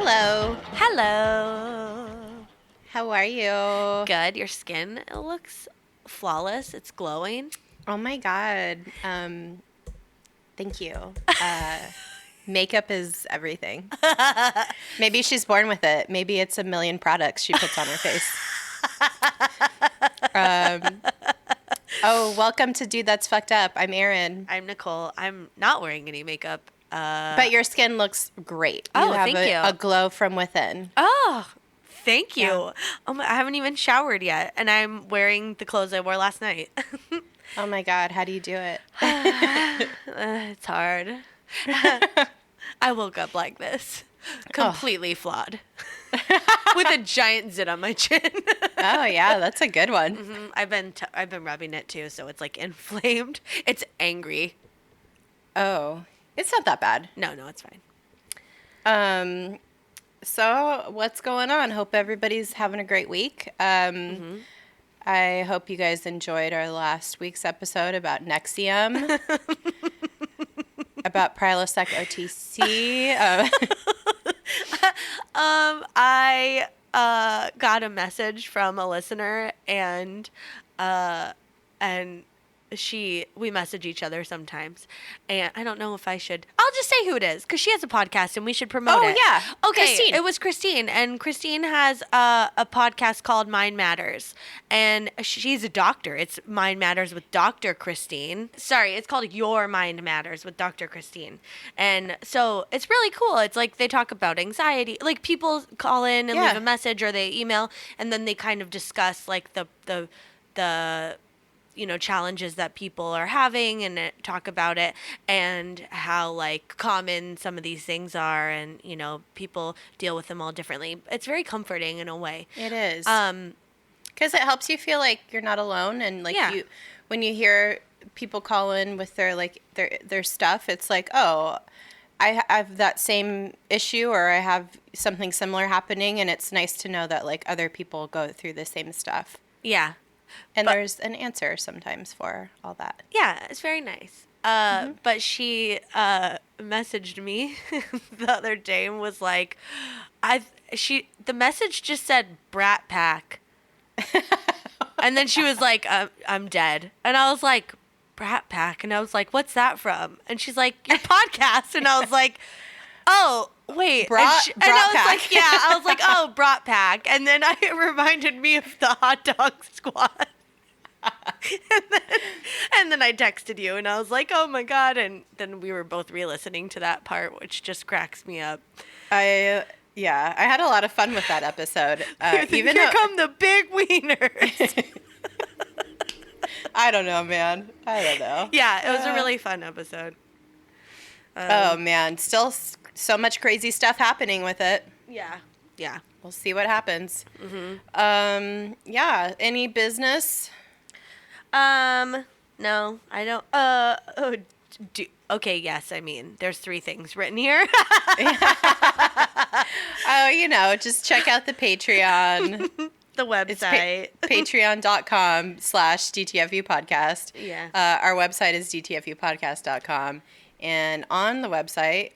Hello. Hello. How are you? Good. Your skin looks flawless. It's glowing. Oh my God. Thank you. Makeup is everything. Maybe she's born with it. Maybe it's a million products she puts on her face. Welcome to Dude That's Fucked Up. I'm Erin. I'm Nicole. I'm not wearing any makeup. But your skin looks great. Oh, you have thank you. a glow from within. Oh, thank you. Yeah. I haven't even showered yet, and I'm wearing the clothes I wore last night. Oh my God. How do you do it? It's hard. I woke up like this, completely flawed, with a giant zit on my chin. Oh yeah, that's a good one. Mm-hmm. I've been rubbing it too, so it's like inflamed. It's angry. Oh, it's not that bad. No, it's fine. So what's going on? Hope everybody's having a great week. I hope you guys enjoyed our last week's episode about Nexium, about Prilosec OTC. I got a message from a listener, and we message each other sometimes, and I don't know if I should. I'll just say who it is because she has a podcast and we should promote it. Oh yeah, okay. Christine. It was Christine, and Christine has a podcast called Mind Matters, and she's a doctor. It's Mind Matters with Dr. Christine. Sorry, it's called Your Mind Matters with Dr. Christine, and so it's really cool. It's like they talk about anxiety, like people call in and leave a message or they email, and then they kind of discuss like the challenges that people are having and talk about it and how like common some of these things are, and people deal with them all differently. It's very comforting in a way. It is. Because it helps you feel like you're not alone, and like when you hear people call in with their stuff, it's like, oh, I have that same issue, or I have something similar happening, and it's nice to know that like other people go through the same stuff. Yeah. And there's an answer sometimes for all that. Yeah, it's very nice. But she messaged me the other day and was like, the message just said Brat Pack. And then she was like, I'm dead. And I was like, Brat Pack? And I was like, what's that from? And she's like, your podcast. And I was like, oh, wait. Brat I was Pack. like, yeah. I was like, oh, Brat Pack. And then it reminded me of the hot dog squad. and then I texted you and I was like, oh my God. And then we were both re-listening to that part, which just cracks me up. I had a lot of fun with that episode. Here come the big wieners. I don't know, man. I don't know. Yeah, it was a really fun episode. Oh man, still so much crazy stuff happening with it. Yeah. We'll see what happens. Yeah. Any business? No, I don't. Okay, yes. I mean, there's 3 things written here. Just check out the Patreon. The website. It's patreon.com/DTFU podcast. Yeah. Our website is dtfupodcast.com. And on the website,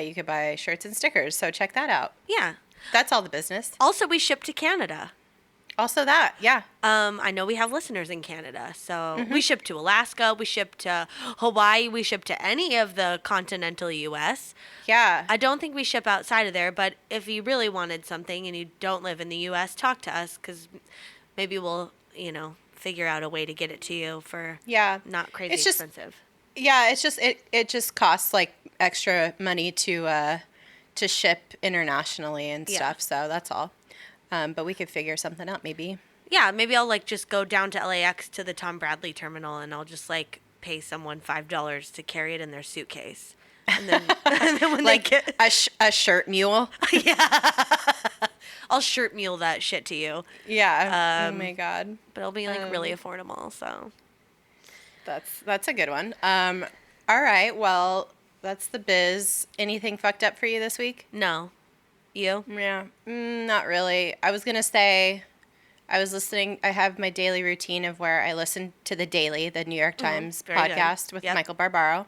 you could buy shirts and stickers. So check that out. Yeah. That's all the business. Also, we ship to Canada. Also that, yeah. I know we have listeners in Canada. So we ship to Alaska. We ship to Hawaii. We ship to any of the continental U.S. Yeah. I don't think we ship outside of there. But if you really wanted something and you don't live in the U.S., talk to us because maybe we'll, figure out a way to get it to you for not crazy expensive. Yeah, it's just it just costs like extra money to ship internationally and stuff. So that's all. But we could figure something out maybe. Yeah, maybe I'll like just go down to LAX to the Tom Bradley terminal and I'll just like pay someone $5 to carry it in their suitcase. And then when like they get a shirt mule. Yeah. I'll shirt mule that shit to you. Yeah. Oh my God. But it'll be like really affordable, so that's a good one. All right. Well, that's the biz. Anything fucked up for you this week? No. You? Yeah. Not really. I was going to say I was listening. I have my daily routine of where I listen to The Daily, the New York Times podcast with Michael Barbaro.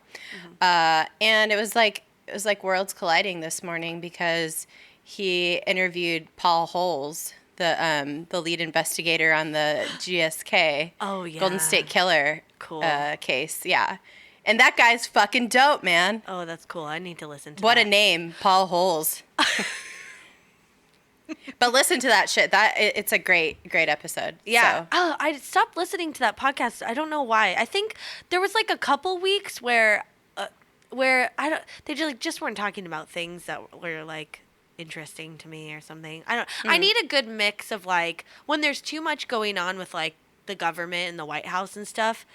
And it was like it was like worlds colliding this morning because he interviewed Paul Holes, the lead investigator on the GSK Golden State Killer case. Yeah. And that guy's fucking dope, man. Oh, that's cool. I need to listen to What that. a name, Paul Holes. But listen to that shit. It's a great episode. Yeah. So. Oh, I stopped listening to that podcast. I don't know why. I think there was like a couple weeks where they just weren't talking about things that were like interesting to me or something. I need a good mix of like when there's too much going on with like the government and the White House and stuff.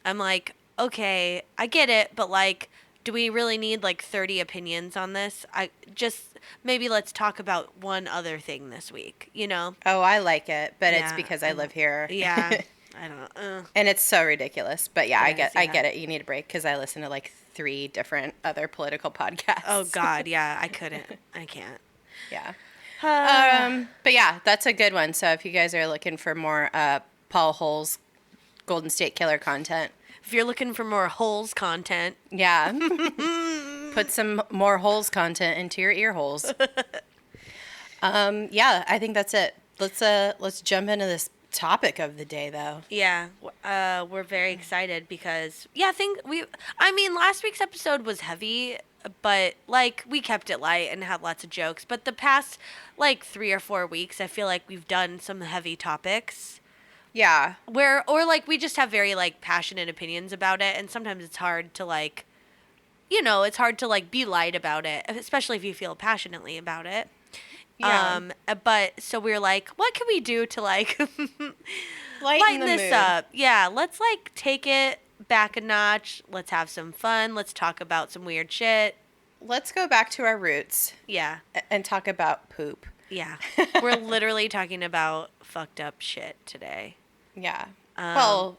I'm like, okay, I get it, but like, do we really need like 30 opinions on this? Maybe let's talk about one other thing this week, you know? Oh, I like it, but it's because I live here. Yeah. I don't know. And it's so ridiculous. But yeah, I get it. You need a break because I listen to like 3 different other political podcasts. Oh God, yeah, I couldn't. I can't. Yeah. But yeah, that's a good one. So if you guys are looking for more Paul Holes Golden State Killer content. If you're looking for more Holes content. Yeah. Put some more Holes content into your ear holes. Yeah, I think that's it. Let's jump into this topic of the day, though. Yeah, we're very excited because last week's episode was heavy, but like we kept it light and had lots of jokes. But the past like 3 or 4 weeks, I feel like we've done some heavy topics. Yeah. We just have very like passionate opinions about it, and sometimes it's hard to like, it's hard to like be light about it, especially if you feel passionately about it. Yeah. But so we're like, what can we do to like lighten this mood up? Yeah, let's like take it back a notch. Let's have some fun. Let's talk about some weird shit. Let's go back to our roots. Yeah. And talk about poop. Yeah. We're literally talking about fucked up shit today. Yeah. Well,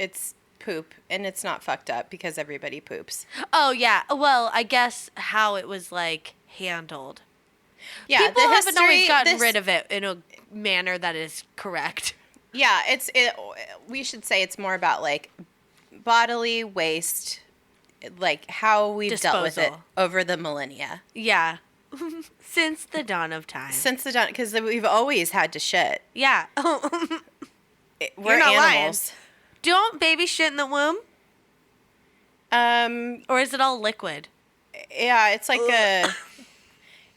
it's poop, and it's not fucked up because everybody poops. Oh, yeah. Well, I guess how it was like handled. Yeah, people haven't always gotten rid of it in a manner that is correct. Yeah, we should say it's more about like bodily waste, like how we've dealt with it over the millennia. Yeah. Since the dawn of time. Because we've always had to shit. Yeah. We're animals. Lying. Don't babies shit in the womb? Or is it all liquid? Yeah, it's like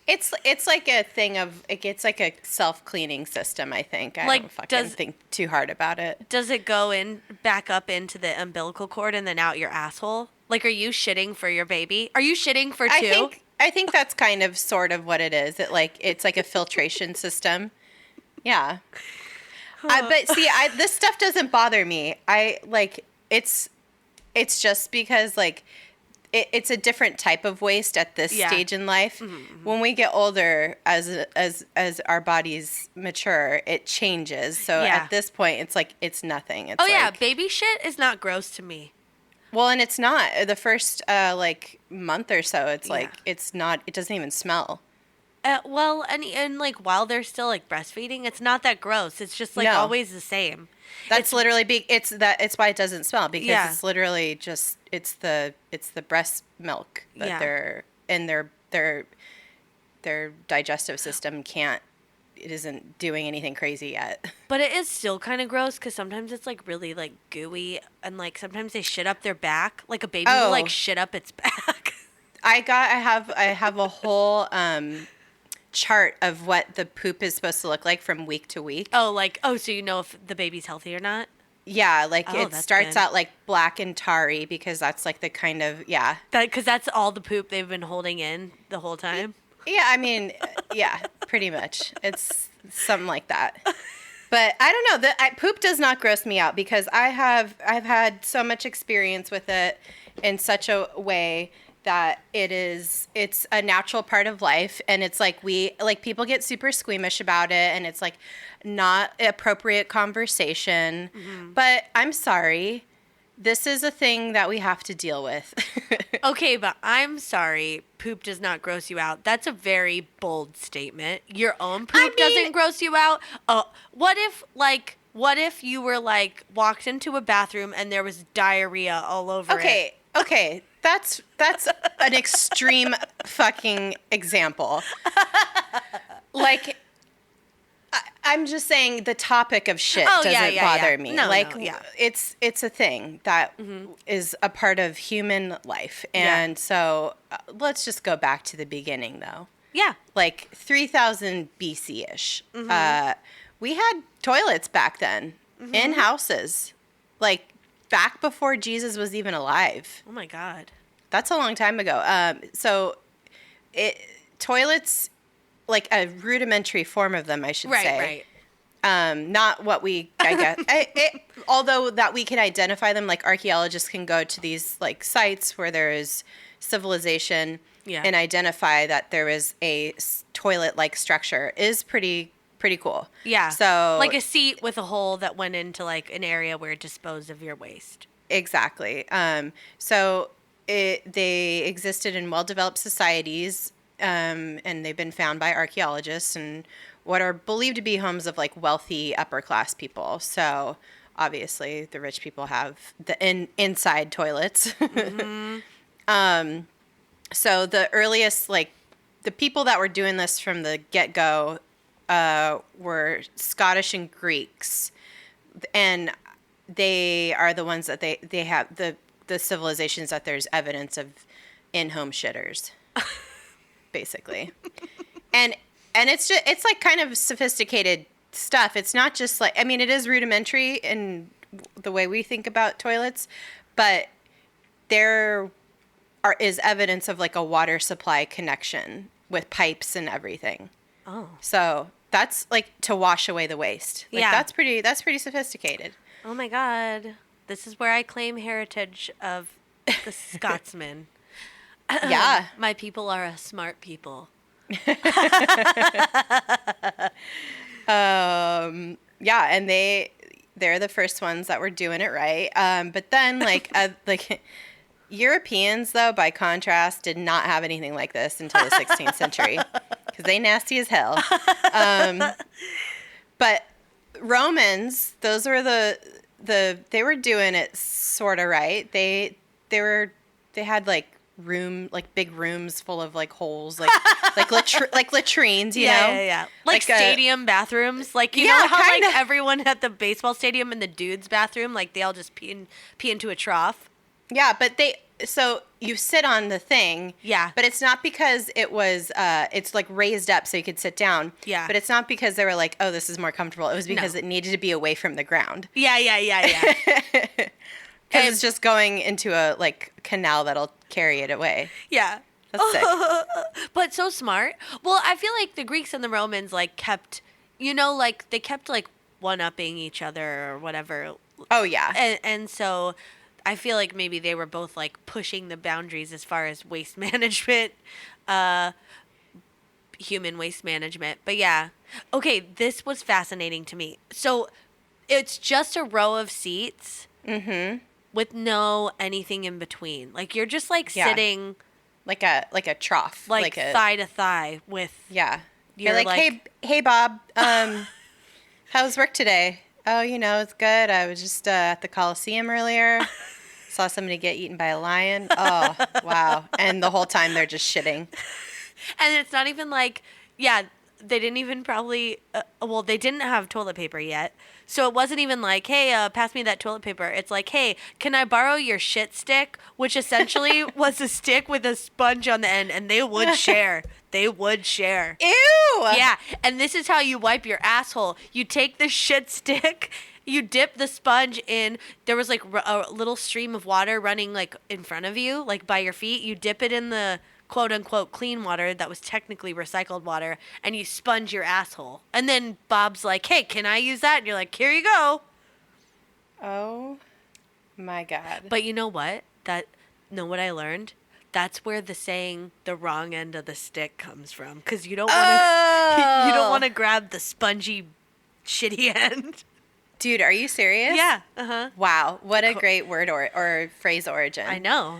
It's like a thing of, it's like a self-cleaning system, I think. I don't fucking think too hard about it. Does it go back up into the umbilical cord and then out your asshole? Like, are you shitting for your baby? Are you shitting for two? I think that's kind of sort of what it is. It's like a filtration system. Yeah. But see, this stuff doesn't bother me. It's just because like, it's a different type of waste at this stage in life. Mm-hmm. When we get older, as our bodies mature, it changes. So at this point, it's like it's nothing. It's baby shit is not gross to me. Well, and it's not the first like month or so. It's like it's not. It doesn't even smell. Well, and like while they're still like breastfeeding, it's not that gross. It's just like always the same. That's literally it's why it doesn't smell, because it's literally just it's the breast milk that they're in their digestive system isn't doing anything crazy yet. But it is still kind of gross because sometimes it's like really like gooey, and like sometimes they shit up their back. Like a baby will like shit up its back. I have a whole chart of what the poop is supposed to look like from week to week. So you know if the baby's healthy or not? Yeah, it starts out like black and tarry because that's like the kind of, because that's all the poop they've been holding in the whole time. Yeah, I mean, yeah, pretty much. It's something like that. But I don't know, poop does not gross me out because I've had so much experience with it in such a way that it's a natural part of life, and it's like people get super squeamish about it, and it's like not appropriate conversation. Mm-hmm. But I'm sorry, this is a thing that we have to deal with. Okay, but I'm sorry, poop does not gross you out. That's a very bold statement. Your own poop doesn't gross you out. What if you were like walked into a bathroom and there was diarrhea all over it? Okay. That's an extreme fucking example. Like, I'm just saying the topic of shit doesn't bother me. No, like, no, yeah. it's a thing that is a part of human life. And so let's just go back to the beginning, though. Yeah. Like 3000 BC-ish. We had toilets back then in houses. Like, back before Jesus was even alive. Oh, my God. That's a long time ago. Toilets, like a rudimentary form of them, I should say. Right. Not what I guess. Although that we can identify them, like archaeologists can go to these like sites where there is civilization and identify that there is a toilet-like structure is pretty cool. Yeah. So like a seat with a hole that went into like an area where it disposed of your waste. Exactly. So they existed in well-developed societies, and they've been found by archaeologists and what are believed to be homes of like wealthy upper-class people. So obviously the rich people have the inside toilets. So the earliest, like the people that were doing this from the get-go were Scottish and Greeks, and they are the ones that they have the civilizations that there's evidence of in-home shitters, basically. and it's like kind of sophisticated stuff. It's not just like, I mean, it is rudimentary in the way we think about toilets, but there is evidence of like a water supply connection with pipes and everything. Oh. So that's like to wash away the waste. Like, that's pretty sophisticated. Oh my God. This is where I claim heritage of the Scotsman. Yeah. My people are a smart people. Yeah, and they're the first ones that were doing it right. But then like Europeans, though, by contrast, did not have anything like this until the 16th century because they nasty as hell. But Romans, those were they were doing it sort of right. They had like big rooms full of like holes, like latrines, you know? Yeah. Like stadium bathrooms. Like, you know how kinda. Like everyone at the baseball stadium in the dudes' bathroom, like they all just pee into a trough? Yeah, but so you sit on the thing. Yeah. But it's not because it was, it's like raised up so you could sit down. Yeah. But it's not because they were like, oh, this is more comfortable. It was because it needed to be away from the ground. Yeah. Because it's just going into a like canal that'll carry it away. Yeah. That's sick. But so smart. Well, I feel like the Greeks and the Romans like kept, like they kept like one-upping each other or whatever. Oh, yeah. And so I feel like maybe they were both like pushing the boundaries as far as waste management, human waste management. But yeah. Okay, this was fascinating to me. So it's just a row of seats with no anything in between. Like you're just like sitting like a trough. Like thigh to thigh with You're like, hey Bob, how was work today? Oh, it's good. I was just at the Coliseum earlier. Saw somebody get eaten by a lion. Oh, wow. And the whole time they're just shitting. And it's not even like, they didn't even probably, they didn't have toilet paper yet. So it wasn't even like, hey, pass me that toilet paper. It's like, hey, can I borrow your shit stick? Which essentially was a stick with a sponge on the end, and they would share. They would share. Ew! Yeah, and this is how you wipe your asshole. You take the shit stick, you dip the sponge in. There was like a little stream of water running like in front of you, like by your feet. You dip it in the quote-unquote clean water that was technically recycled water, and you sponge your asshole. And then Bob's like, hey, can I use that? And you're like, here you go. Oh, my God. But you know what? Know what I learned? That's where the saying, the wrong end of the stick comes from. Because you don't want to grab the spongy, shitty end. Dude, are you serious? Yeah. Uh-huh. Wow. What a great word or phrase origin. I know.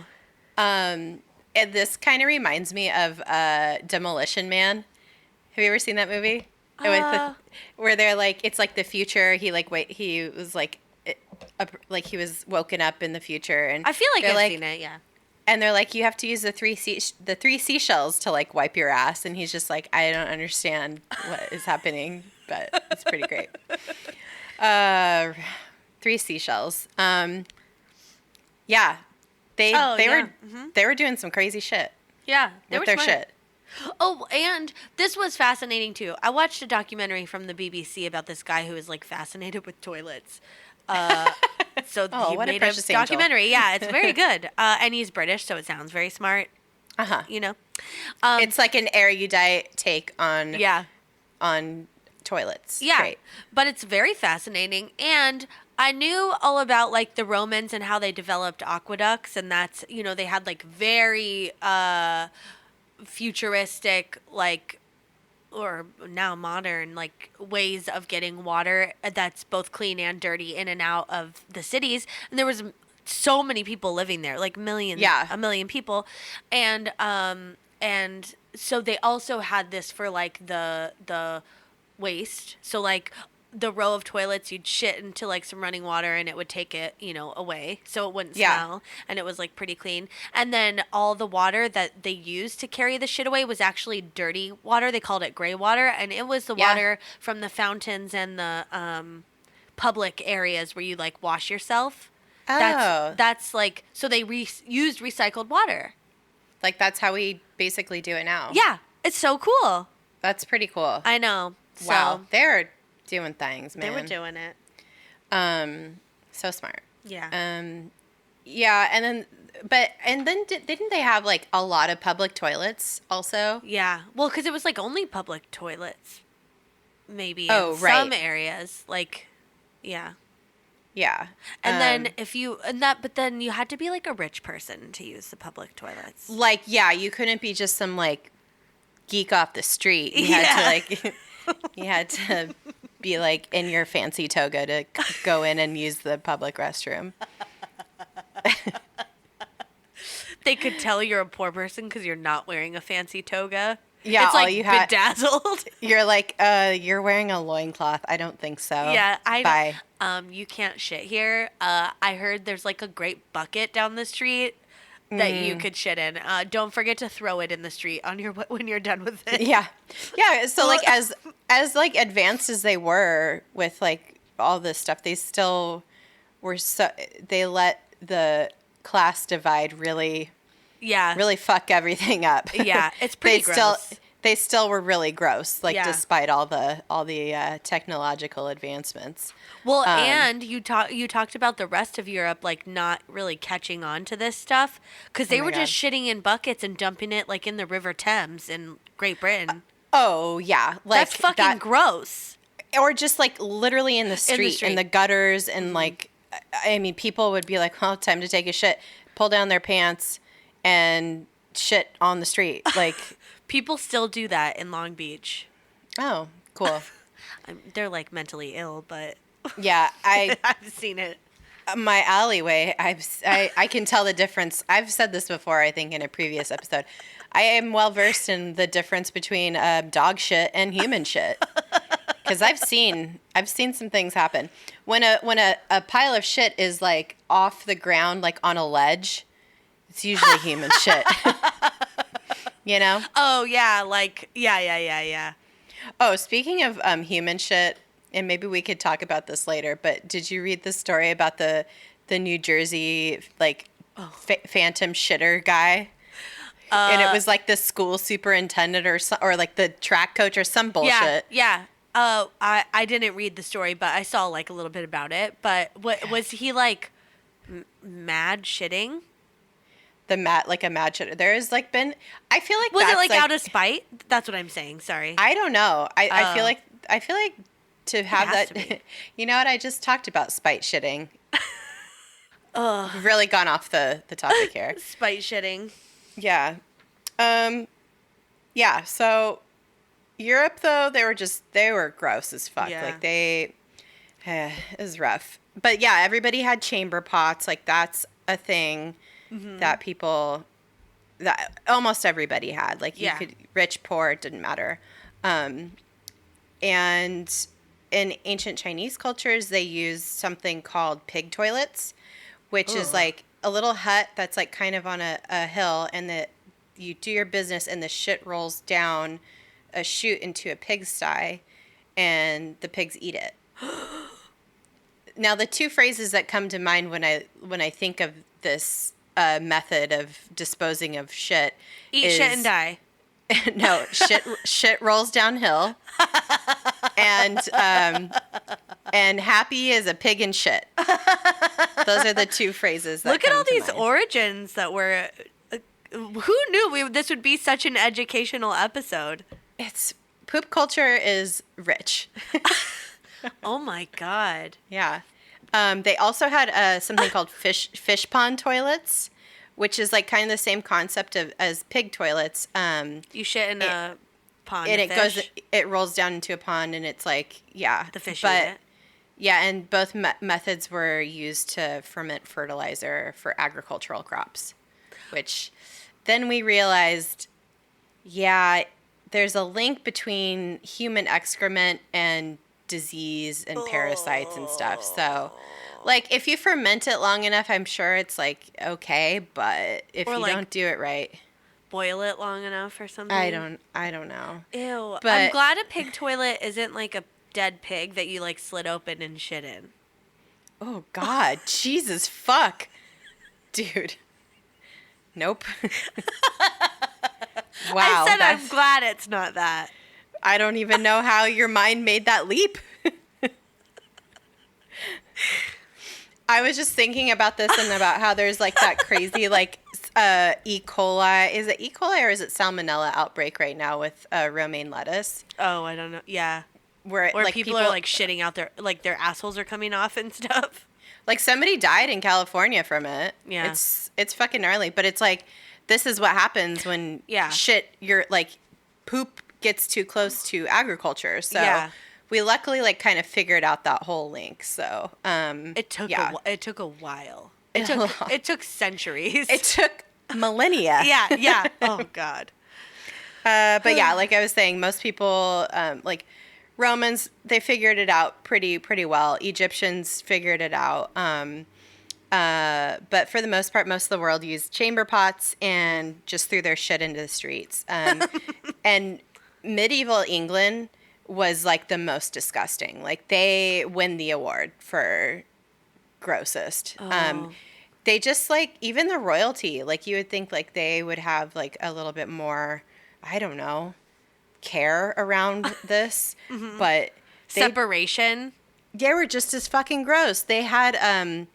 And this kind of reminds me of Demolition Man. Have you ever seen that movie? Where they're like, it's like the future. He was like he was woken up in the future, and I feel like I've seen it. Yeah. And they're like, you have to use the three seashells to like wipe your ass. And he's just like, I don't understand what is happening, but it's pretty great. Three seashells. Yeah, they were doing some crazy shit. Yeah, with their shit. Oh, and this was fascinating too. I watched a documentary from the BBC about this guy who was like fascinated with toilets. So he made a documentary. Angel. Yeah, it's very good. And he's British, so it sounds very smart. You know, it's like an erudite take on toilets. Yeah, great. But it's very fascinating. And I knew all about like the Romans and how they developed aqueducts, and that's, you know, they had like very futuristic, like, or now modern, like, ways of getting water that's both clean and dirty in and out of the cities. And there was so many people living there, like millions, a million people. And so they also had this for like the waste. So like the row of toilets, you'd shit into like some running water and it would take it, you know, away so it wouldn't smell, and it was like pretty clean. And then all the water that they used to carry the shit away was actually dirty water. They called it gray water, and it was the water from the fountains and the public areas where you like wash yourself. That's like, so they used recycled water. Like that's how we basically do it now. Yeah, it's so cool. That's pretty cool. I know. Wow, they're doing things, man. They were doing it. So smart. Yeah. Yeah, and then didn't they have like a lot of public toilets also? Yeah. Well, because it was like only public toilets, maybe in some areas. Like, yeah. Yeah. And then but then you had to be like a rich person to use the public toilets. Like, yeah, you couldn't be just some like geek off the street. You had to like, you had to be like in your fancy toga to go in and use the public restroom. They could tell you're a poor person because you're not wearing a fancy toga. Yeah, it's like bedazzled. You're like, you're wearing a loincloth. I don't think so. Yeah, Bye. You can't shit here. I heard there's like a great bucket down the street that you could shit in. Don't forget to throw it in the street on your when you're done with it. Yeah, yeah. So like as like advanced as they were with like all this stuff, they still were they let the class divide really fuck everything up. Yeah, it's pretty gross. They still were really gross, like despite all the technological advancements. Well, and you talked about the rest of Europe like not really catching on to this stuff because they were just shitting in buckets and dumping it like in the River Thames in Great Britain. Oh yeah, like that's fucking gross. Or just like literally in the street, in the gutters, and like, I mean, people would be like, "Oh, time to take a shit," pull down their pants, and shit on the street. Like people still do that in Long Beach. Oh, cool. They're like mentally ill, but yeah, I've seen it. My alleyway, I can tell the difference. I've said this before, I think, in a previous episode. I am well versed in the difference between dog shit and human shit, because I've seen some things happen. When a pile of shit is like off the ground, like on a ledge, it's usually human shit. You know? Oh yeah, like yeah. Oh, speaking of human shit, and maybe we could talk about this later, but did you read the story about the New Jersey like phantom shitter guy? And it was like the school superintendent or like the track coach or some bullshit. Yeah. I didn't read the story, but I saw like a little bit about it. But what was he like mad shitting? A mad shitter. There has like been. I feel like was it like out of spite? That's what I'm saying. Sorry. I don't know. I feel like to have that. You know what? I just talked about spite shitting. We've really gone off the topic here. Spite shitting. Yeah. Yeah, so Europe though, they were gross as fuck. Yeah. Like it was rough. But yeah, everybody had chamber pots. Like that's a thing that almost everybody had. Like you could, rich, poor, it didn't matter. And in ancient Chinese cultures, they used something called pig toilets, which is like a little hut that's like kind of on a hill, and that you do your business, and the shit rolls down a chute into a pigsty, and the pigs eat it. Now, the two phrases that come to mind when I think of this method of disposing of shit eat shit and die. No, shit rolls downhill, and happy as a pig in shit. Those are the two phrases that Look at all these mind. origins that were. Who knew this would be such an educational episode? It's poop culture is rich. Oh my god! Yeah, they also had something called fish pond toilets, which is like kind of the same concept as pig toilets. You shit in a pond, and of fish. it rolls down into a pond, and it's like the fish but eat it. yeah, and both methods were used to ferment fertilizer for agricultural crops, which then we realized, yeah, there's a link between human excrement and disease and parasites and stuff. So, like, if you ferment it long enough, I'm sure it's, like, okay, but if you don't do it right... Boil it long enough or something? I don't know. Ew. But I'm glad a pig toilet isn't, like, a dead pig that you, like, slit open and shit in. Oh, God. Jesus, fuck. Dude. Nope. Wow. I said I'm glad it's not that. I don't even know how your mind made that leap. I was just thinking about this and about how there's like that crazy like E. coli. Is it E. coli or is it salmonella outbreak right now with romaine lettuce? Oh, I don't know. Yeah. Where like, people are like shitting out their assholes are coming off and stuff. Like somebody died in California from it. Yeah. It's fucking gnarly, but it's like this is what happens when you're like poop gets too close to agriculture. So we luckily like kind of figured out that whole link. So it took a while. It took centuries. It took millennia. Yeah. Oh God. But yeah, like I was saying, most people like Romans, they figured it out pretty well. Egyptians figured it out. But for the most part, most of the world used chamber pots and just threw their shit into the streets. And medieval England was like the most disgusting. Like they win the award for grossest. They just like, even the royalty, like you would think like they would have like a little bit more, I don't know, care around this, but separation. They were just as fucking gross. They had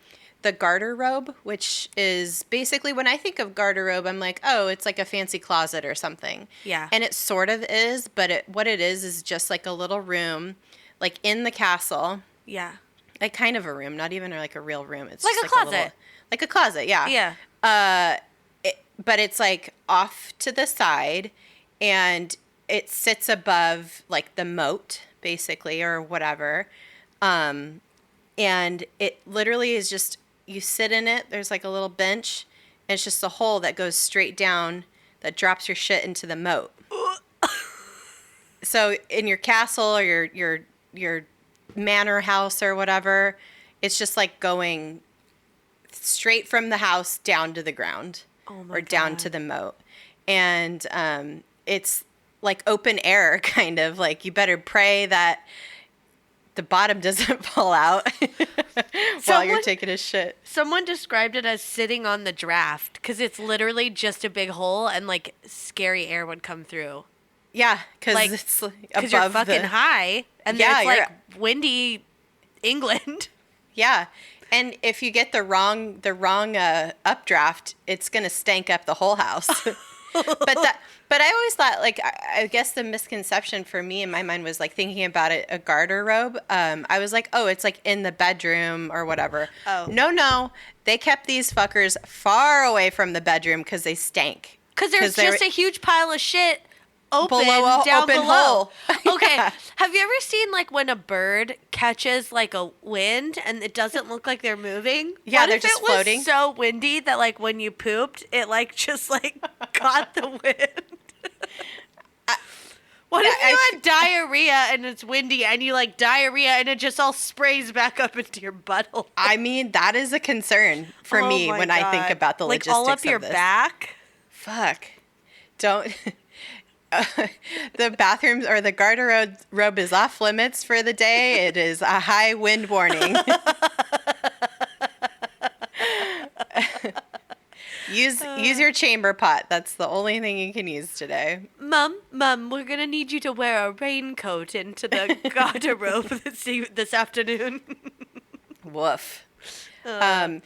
the garter robe, which is basically, when I think of garter robe, I'm like, oh, it's like a fancy closet or something. Yeah. And it sort of is, but what it is just like a little room, like in the castle. Yeah. Like kind of a room, not even like a real room. It's like just a closet. Like a closet, yeah. Yeah. But it's like off to the side, and it sits above like the moat, basically, or whatever. And it literally is just, you sit in it, there's like a little bench, and it's just a hole that goes straight down that drops your shit into the moat. So in your castle or your manor house or whatever, it's just like going straight from the house down to the ground or down to the moat. And it's like open air, kind of like you better pray that the bottom doesn't fall out while you're taking a shit. Someone described it as sitting on the draft because it's literally just a big hole and like scary air would come through. Yeah, because like, it's above you're fucking high and it's like windy England. Yeah, and if you get the wrong updraft, it's gonna stank up the whole house. But I always thought, like, I guess the misconception for me in my mind was, like, thinking about it, a garter robe. I was like, oh, it's, like, in the bedroom or whatever. Oh. No. They kept these fuckers far away from the bedroom because they stank. Because there's just a huge pile of shit down below. Hole. Okay. Yeah. Have you ever seen, like, when a bird catches, like, a wind and it doesn't look like they're moving? Yeah, what they're if just it floating. Was so windy that, like, when you pooped, it, like, just, like, caught the wind? What if you had diarrhea and it's windy and you like diarrhea and it just all sprays back up into your butthole? I mean, that is a concern for me when I think about the logistics of this. Like all up your back? Fuck. Don't. The bathrooms or the garderobe is off limits for the day. It is a high wind warning. Use your chamber pot. That's the only thing you can use today. Mom, we're going to need you to wear a raincoat into the garderobe this afternoon. Woof. But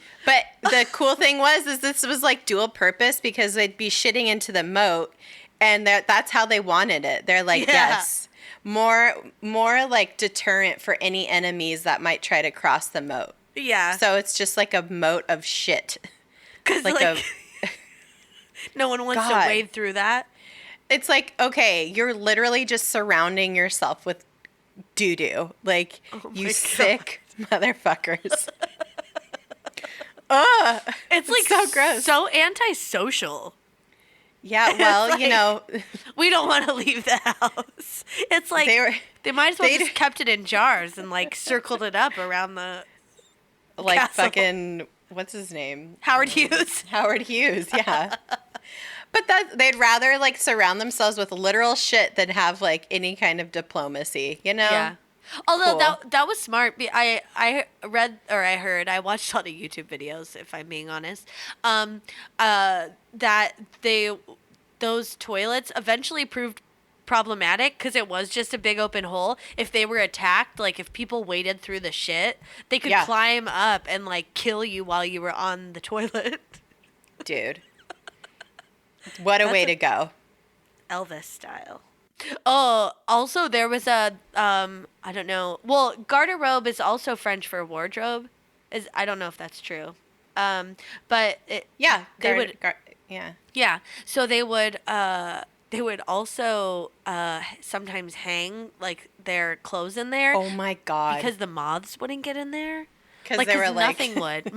the cool thing is this was like dual purpose because they'd be shitting into the moat, and that's how they wanted it. They're like, yes, more like deterrent for any enemies that might try to cross the moat. Yeah. So it's just like a moat of shit. Because no one wants to wade through that. It's like, okay, you're literally just surrounding yourself with doo-doo. Like, you sick motherfuckers. Ugh. It's like so gross. So antisocial. Yeah, well, like, we don't want to leave the house. It's like they might as well just kept it in jars and like circled it up around the castle. Fucking, what's his name? Howard Hughes. Howard Hughes, yeah. But they'd rather like surround themselves with literal shit than have like any kind of diplomacy, Yeah. Although that was smart. I watched a lot of YouTube videos, if I'm being honest, that those toilets eventually proved problematic because it was just a big open hole. If they were attacked, like if people waded through the shit, they could climb up and like kill you while you were on the toilet. Dude. What a way to go. Elvis style. Oh, also there was a I don't know. Well, garderobe is also French for wardrobe. I don't know if that's true. But Yeah. So they would also sometimes hang like their clothes in there. Oh my God. Because the moths wouldn't get in there. Because they were like nothing would.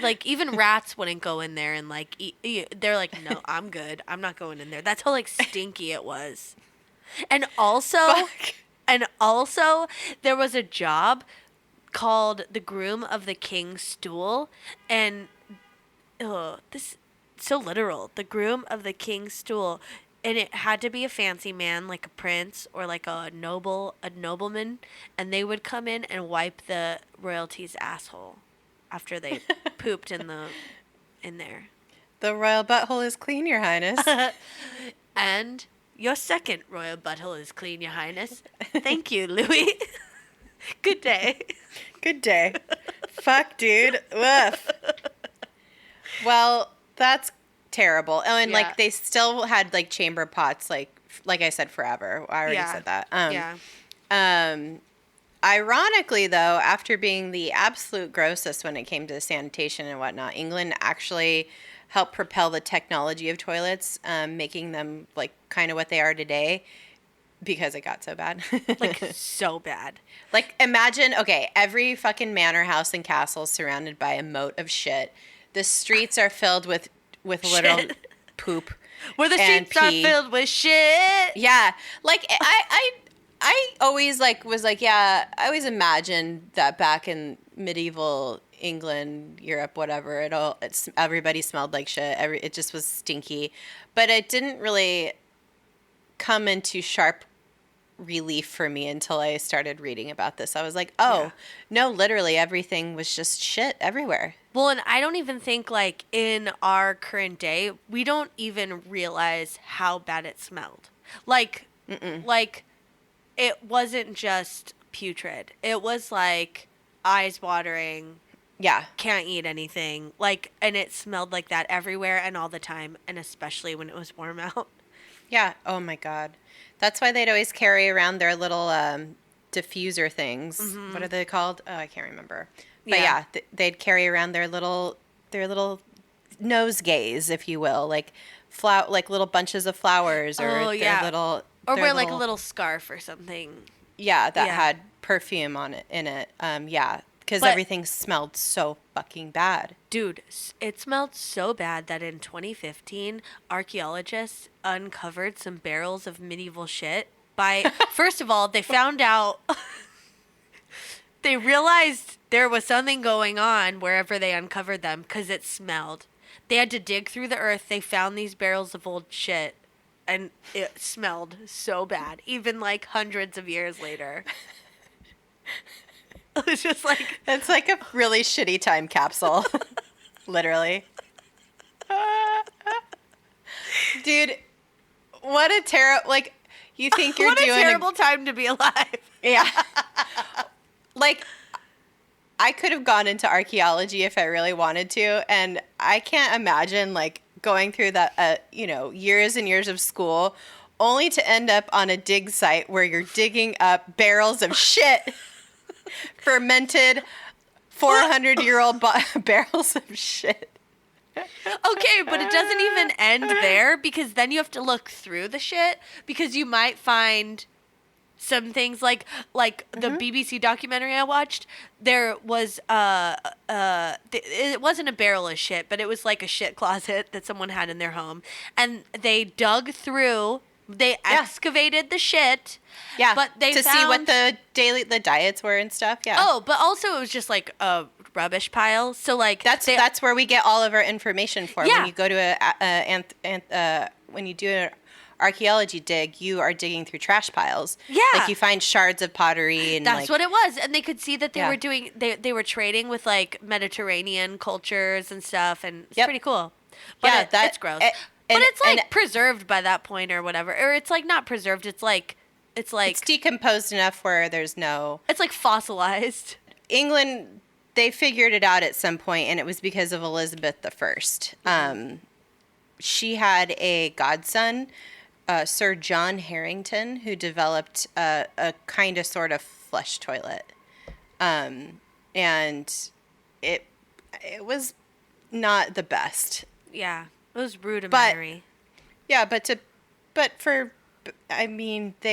Like even rats wouldn't go in there and like eat. They're like, no, I'm good. I'm not going in there. That's how like stinky it was. And also, there was a job called the groom of the king's stool, and this so literal. The groom of the king's stool, and it had to be a fancy man, like a prince or like a nobleman, and they would come in and wipe the royalty's asshole after they pooped in there. The royal butthole is clean, Your Highness. And your second royal butthole is clean, Your Highness. Thank you, Louis. Good day. Good day. Fuck, dude. Woof. Well, that's terrible. Oh, and like they still had like chamber pots, like I said, forever. I already said that. Ironically, though, after being the absolute grossest when it came to sanitation and whatnot, England actually helped propel the technology of toilets, making them like kind of what they are today because it got so bad. Like so bad. Like imagine, okay, every fucking manor house and castle surrounded by a moat of shit. The streets are filled with literal poop. Where the streets are filled with shit. Yeah. Like I always was like, I always imagined that back in medieval England, Europe, whatever, everybody smelled like shit. It just was stinky, but it didn't really come into sharp relief for me until I started reading about this. I was like, no, literally everything was just shit everywhere. Well, and I don't even think like in our current day, we don't even realize how bad it smelled. Like it wasn't just putrid. It was like eyes watering. Yeah. Can't eat anything. Like, and it smelled like that everywhere and all the time, and especially when it was warm out. Yeah. Oh my God. That's why they'd always carry around their little diffuser things. Mm-hmm. What are they called? Oh, I can't remember. But they'd carry around their little nosegays, if you will, like little bunches of flowers, or their little, or wear like a little scarf or something. Yeah, that had perfume in it. Because everything smelled so fucking bad. Dude, it smelled so bad that in 2015, archaeologists uncovered some barrels of medieval shit by, first of all, they found out, they realized there was something going on wherever they uncovered them because it smelled. They had to dig through the earth. They found these barrels of old shit, and it smelled so bad, even like hundreds of years later. It was just like... It's like a really shitty time capsule. Literally. Dude, what a terrible... Like, you think you're doing... What a terrible time to be alive. Yeah. Like, I could have gone into archaeology if I really wanted to, and I can't imagine, like, going through that, years and years of school only to end up on a dig site where you're digging up barrels of shit. Fermented 400-year-old barrels of shit. Okay, but it doesn't even end there, because then you have to look through the shit, because you might find some things like the BBC documentary I watched. There was it wasn't a barrel of shit, but it was like a shit closet that someone had in their home, and they dug through. They excavated the shit. Yeah, but they to see what the diets were and stuff. Yeah. Oh, but also it was just like a rubbish pile. So like that's where we get all of our information for. Yeah. When you go to when you do an archaeology dig, you are digging through trash piles. Yeah. Like you find shards of pottery and that's what it was. And they could see that they were doing they were trading with like Mediterranean cultures and stuff, and it's pretty cool. But it's gross. But it's like preserved by that point or whatever. Or it's like not preserved, it's decomposed enough where there's no... It's like fossilized. England, they figured it out at some point, and it was because of Elizabeth I. Mm-hmm. She had a godson, Sir John Harrington, who developed a kind of sort of flush toilet. And it was not the best. Yeah. It was rudimentary. They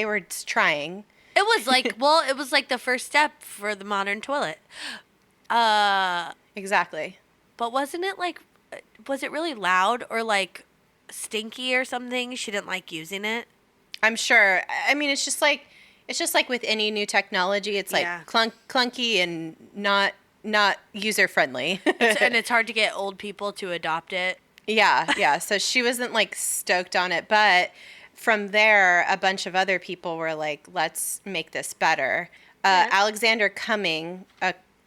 were trying. It was like, it was like the first step for the modern toilet. Exactly. But wasn't it like, was it really loud or like stinky or something? She didn't like using it. I'm sure. I mean, it's just like with any new technology. It's like clunky and not user friendly. And it's hard to get old people to adopt it. Yeah. So she wasn't like stoked on it, but from there, a bunch of other people were like, "Let's make this better." Alexander Cumming,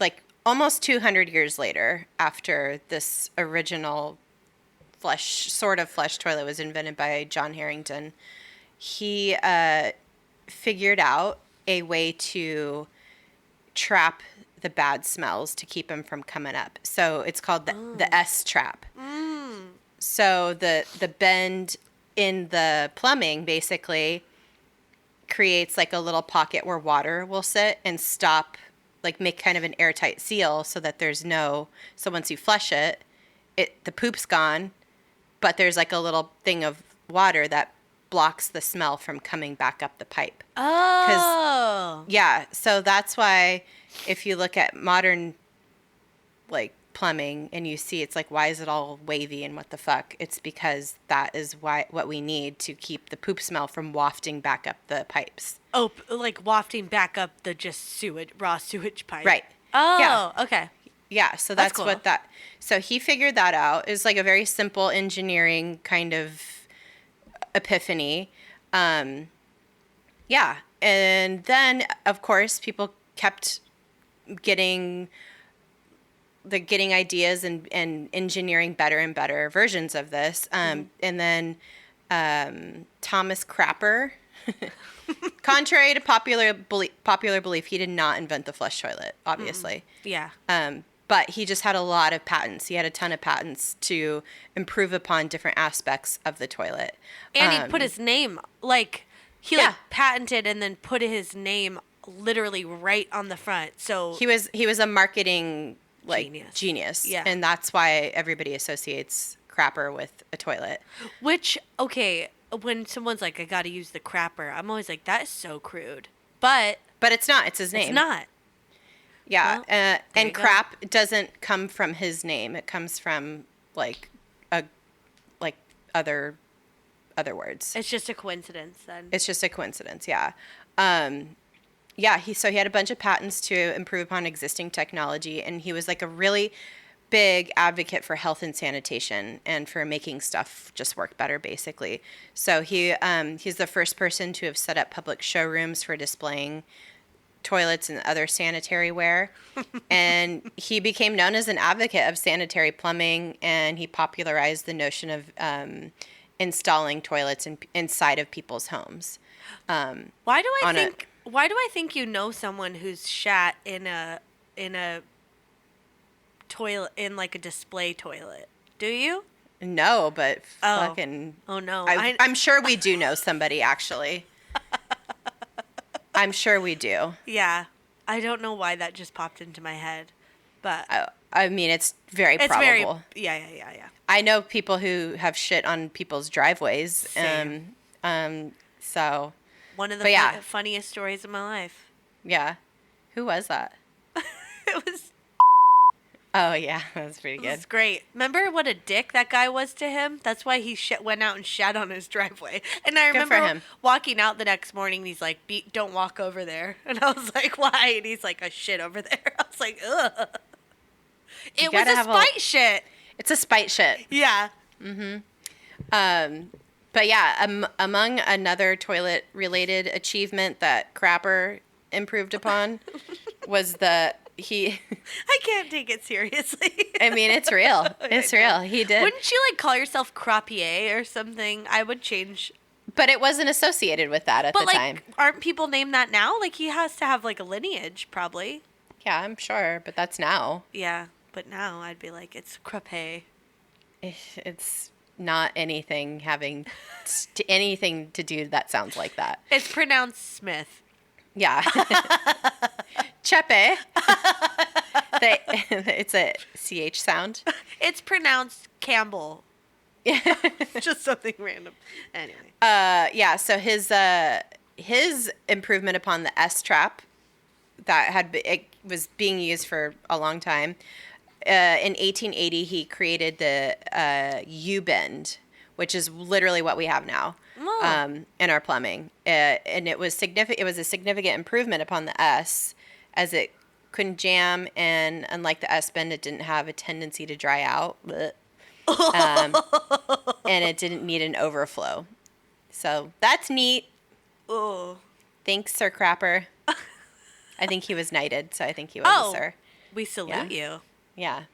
like almost 200 years later, after this original flush toilet was invented by John Harrington, he figured out a way to trap the bad smells to keep them from coming up. So it's called the S trap. So the bend in the plumbing basically creates like a little pocket where water will sit and stop, like make kind of an airtight seal so that so once you flush it, the poop's gone, but there's like a little thing of water that blocks the smell from coming back up the pipe. Oh. Yeah, so that's why if you look at modern like plumbing and you see it's like, why is it all wavy and what the fuck? It's because that is what we need to keep the poop smell from wafting back up the pipes. Oh, like wafting back up the just raw sewage pipe. Right. Oh, yeah. Okay. Yeah, so that's cool. So he figured that out. It was like a very simple engineering kind of epiphany. Yeah. And then, of course, people kept getting ideas and engineering better and better versions of this. And then Thomas Crapper, contrary to popular belief, he did not invent the flush toilet, obviously. Yeah. But he just had a lot of patents. He had a ton of patents to improve upon different aspects of the toilet. And he put his name, he patented and then put his name literally right on the front. So he was a marketing genius. Yeah. And that's why everybody associates crapper with a toilet. Which, okay, when someone's like, I got to use the crapper, I'm always like, that is so crude. But it's not. It's his name. It's not. Yeah. Well, and crap doesn't come from his name. It comes from other other words. It's just a coincidence then. It's just a coincidence, yeah. So he had a bunch of patents to improve upon existing technology, and he was like a really big advocate for health and sanitation and for making stuff just work better, basically. So he's the first person to have set up public showrooms for displaying toilets and other sanitary ware. And he became known as an advocate of sanitary plumbing, and he popularized the notion of installing toilets inside of people's homes. Why do I think you know someone who's shat in a toilet, in like a display toilet? Do you? No, but fucking... Oh, no. I'm sure we do know somebody, actually. I'm sure we do. Yeah. I don't know why that just popped into my head, but... I mean, it's very probable. Yeah. I know people who have shit on people's driveways. Same. So... One of the funniest stories of my life. Yeah. Who was that? It was... Oh, yeah. That was pretty good. It was great. Remember what a dick that guy was to him? That's why he went out and shat on his driveway. And I remember walking out the next morning, and he's like, don't walk over there. And I was like, why? And he's like, I shit over there. I was like, ugh. It was a spite shit. It's a spite shit. Yeah. Mm-hmm. But yeah, among another toilet-related achievement that Crapper improved upon was I can't take it seriously. I mean, it's real. It's real. He did. Wouldn't you like call yourself Crapier or something? I would change. But it wasn't associated with that at the time. Aren't people named that now? Like, he has to have like a lineage, probably. Yeah, I'm sure, but that's now. Yeah, but now I'd be like, it's Crape. It's not anything having anything to do that sounds like that. It's pronounced Smith. Yeah. Chepe. It's a CH sound. It's pronounced Campbell. Yeah. Just something random. Anyway. Yeah, so his improvement upon the S-trap that it was being used for a long time. In 1880, he created the U-bend, which is literally what we have now. In our plumbing, and it was significant. It was a significant improvement upon the S, as it couldn't jam, and unlike the S bend, it didn't have a tendency to dry out, and it didn't need an overflow. So that's neat. Oh, thanks, Sir Crapper. I think he was knighted, so I think he was a sir. We salute you. Yeah,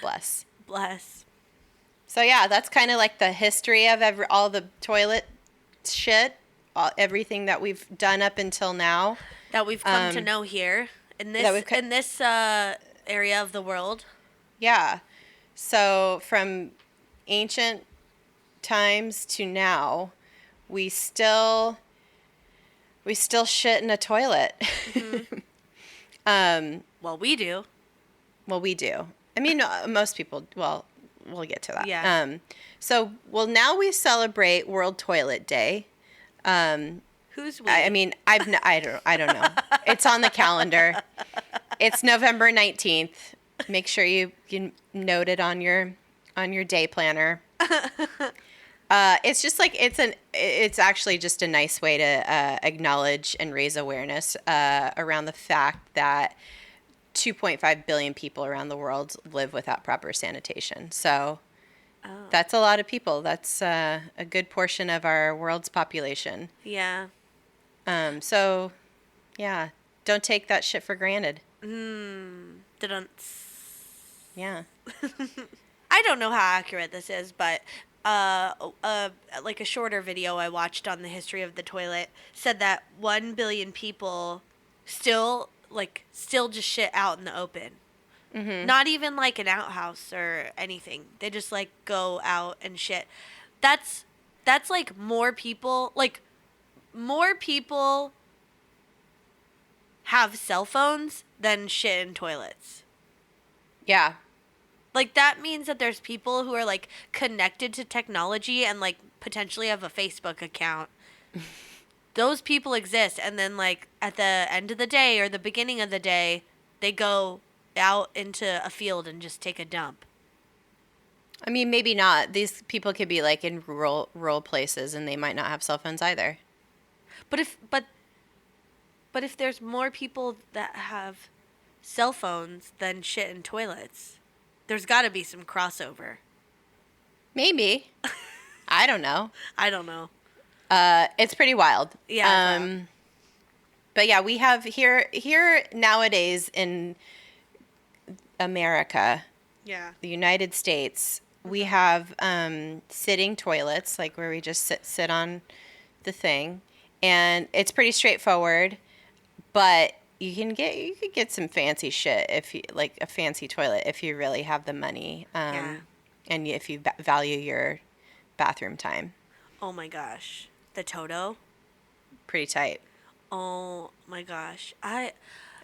bless. So yeah, that's kind of like the history of all the toilet shit, everything that we've done up until now. That we've come to know here in this area of the world. Yeah. So from ancient times to now, we still shit in a toilet. Mm-hmm. Well, we do. I mean, most people. Well, we'll get to that. Yeah. Now we celebrate World Toilet Day. Who's we? I mean, I don't know. It's on the calendar. It's November 19th. Make sure you note it on your day planner. It's just like it's actually just a nice way to acknowledge and raise awareness around the fact that 2.5 billion people around the world live without proper sanitation. So that's a lot of people. That's a good portion of our world's population. Yeah. So, yeah, don't take that shit for granted. Yeah. I don't know how accurate this is, but like a shorter video I watched on the history of the toilet said that 1 billion people still just shit out in the open. Mm-hmm. Not even like an outhouse or anything. They just like go out and shit. That's like more people have cell phones than shit in toilets. Yeah. Like, that means that there's people who are like connected to technology and like potentially have a Facebook account. Those people exist, and then like at the end of the day or the beginning of the day, they go out into a field and just take a dump. I mean, maybe not. These people could be like in rural places, and they might not have cell phones either. But if there's more people that have cell phones than shit in toilets, there's got to be some crossover. Maybe. I don't know. I don't know. It's pretty wild. Yeah. But yeah, we have here nowadays in America, the United States, we have sitting toilets, like where we just sit on the thing, and it's pretty straightforward. But you could get some fancy shit if you like a fancy toilet if you really have the money, and if you value your bathroom time. Oh my gosh, the Toto. Pretty tight. Oh my gosh, I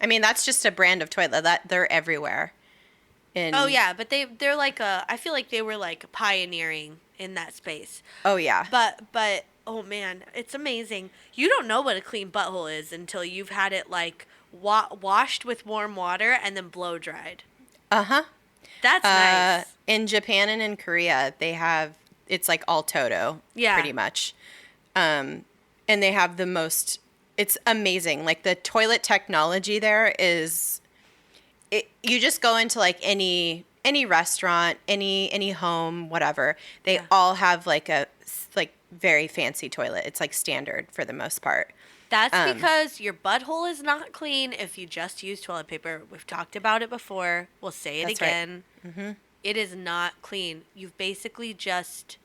mean, that's just a brand of toilet that they're everywhere. But they're like I feel like they were like pioneering in that space. Oh yeah. But oh man, it's amazing. You don't know what a clean butthole is until you've had it like washed with warm water and then blow dried. Uh-huh. That's nice. In Japan and in Korea, it's like all Toto. Yeah. Pretty much. And they have the most. It's amazing. Like the toilet technology there is. You just go into like any restaurant, any home, whatever. They all have like a very fancy toilet. It's like standard for the most part. That's because your butthole is not clean if you just use toilet paper. We've talked about it before. We'll say it again. Right. Mm-hmm. It is not clean. You've basically just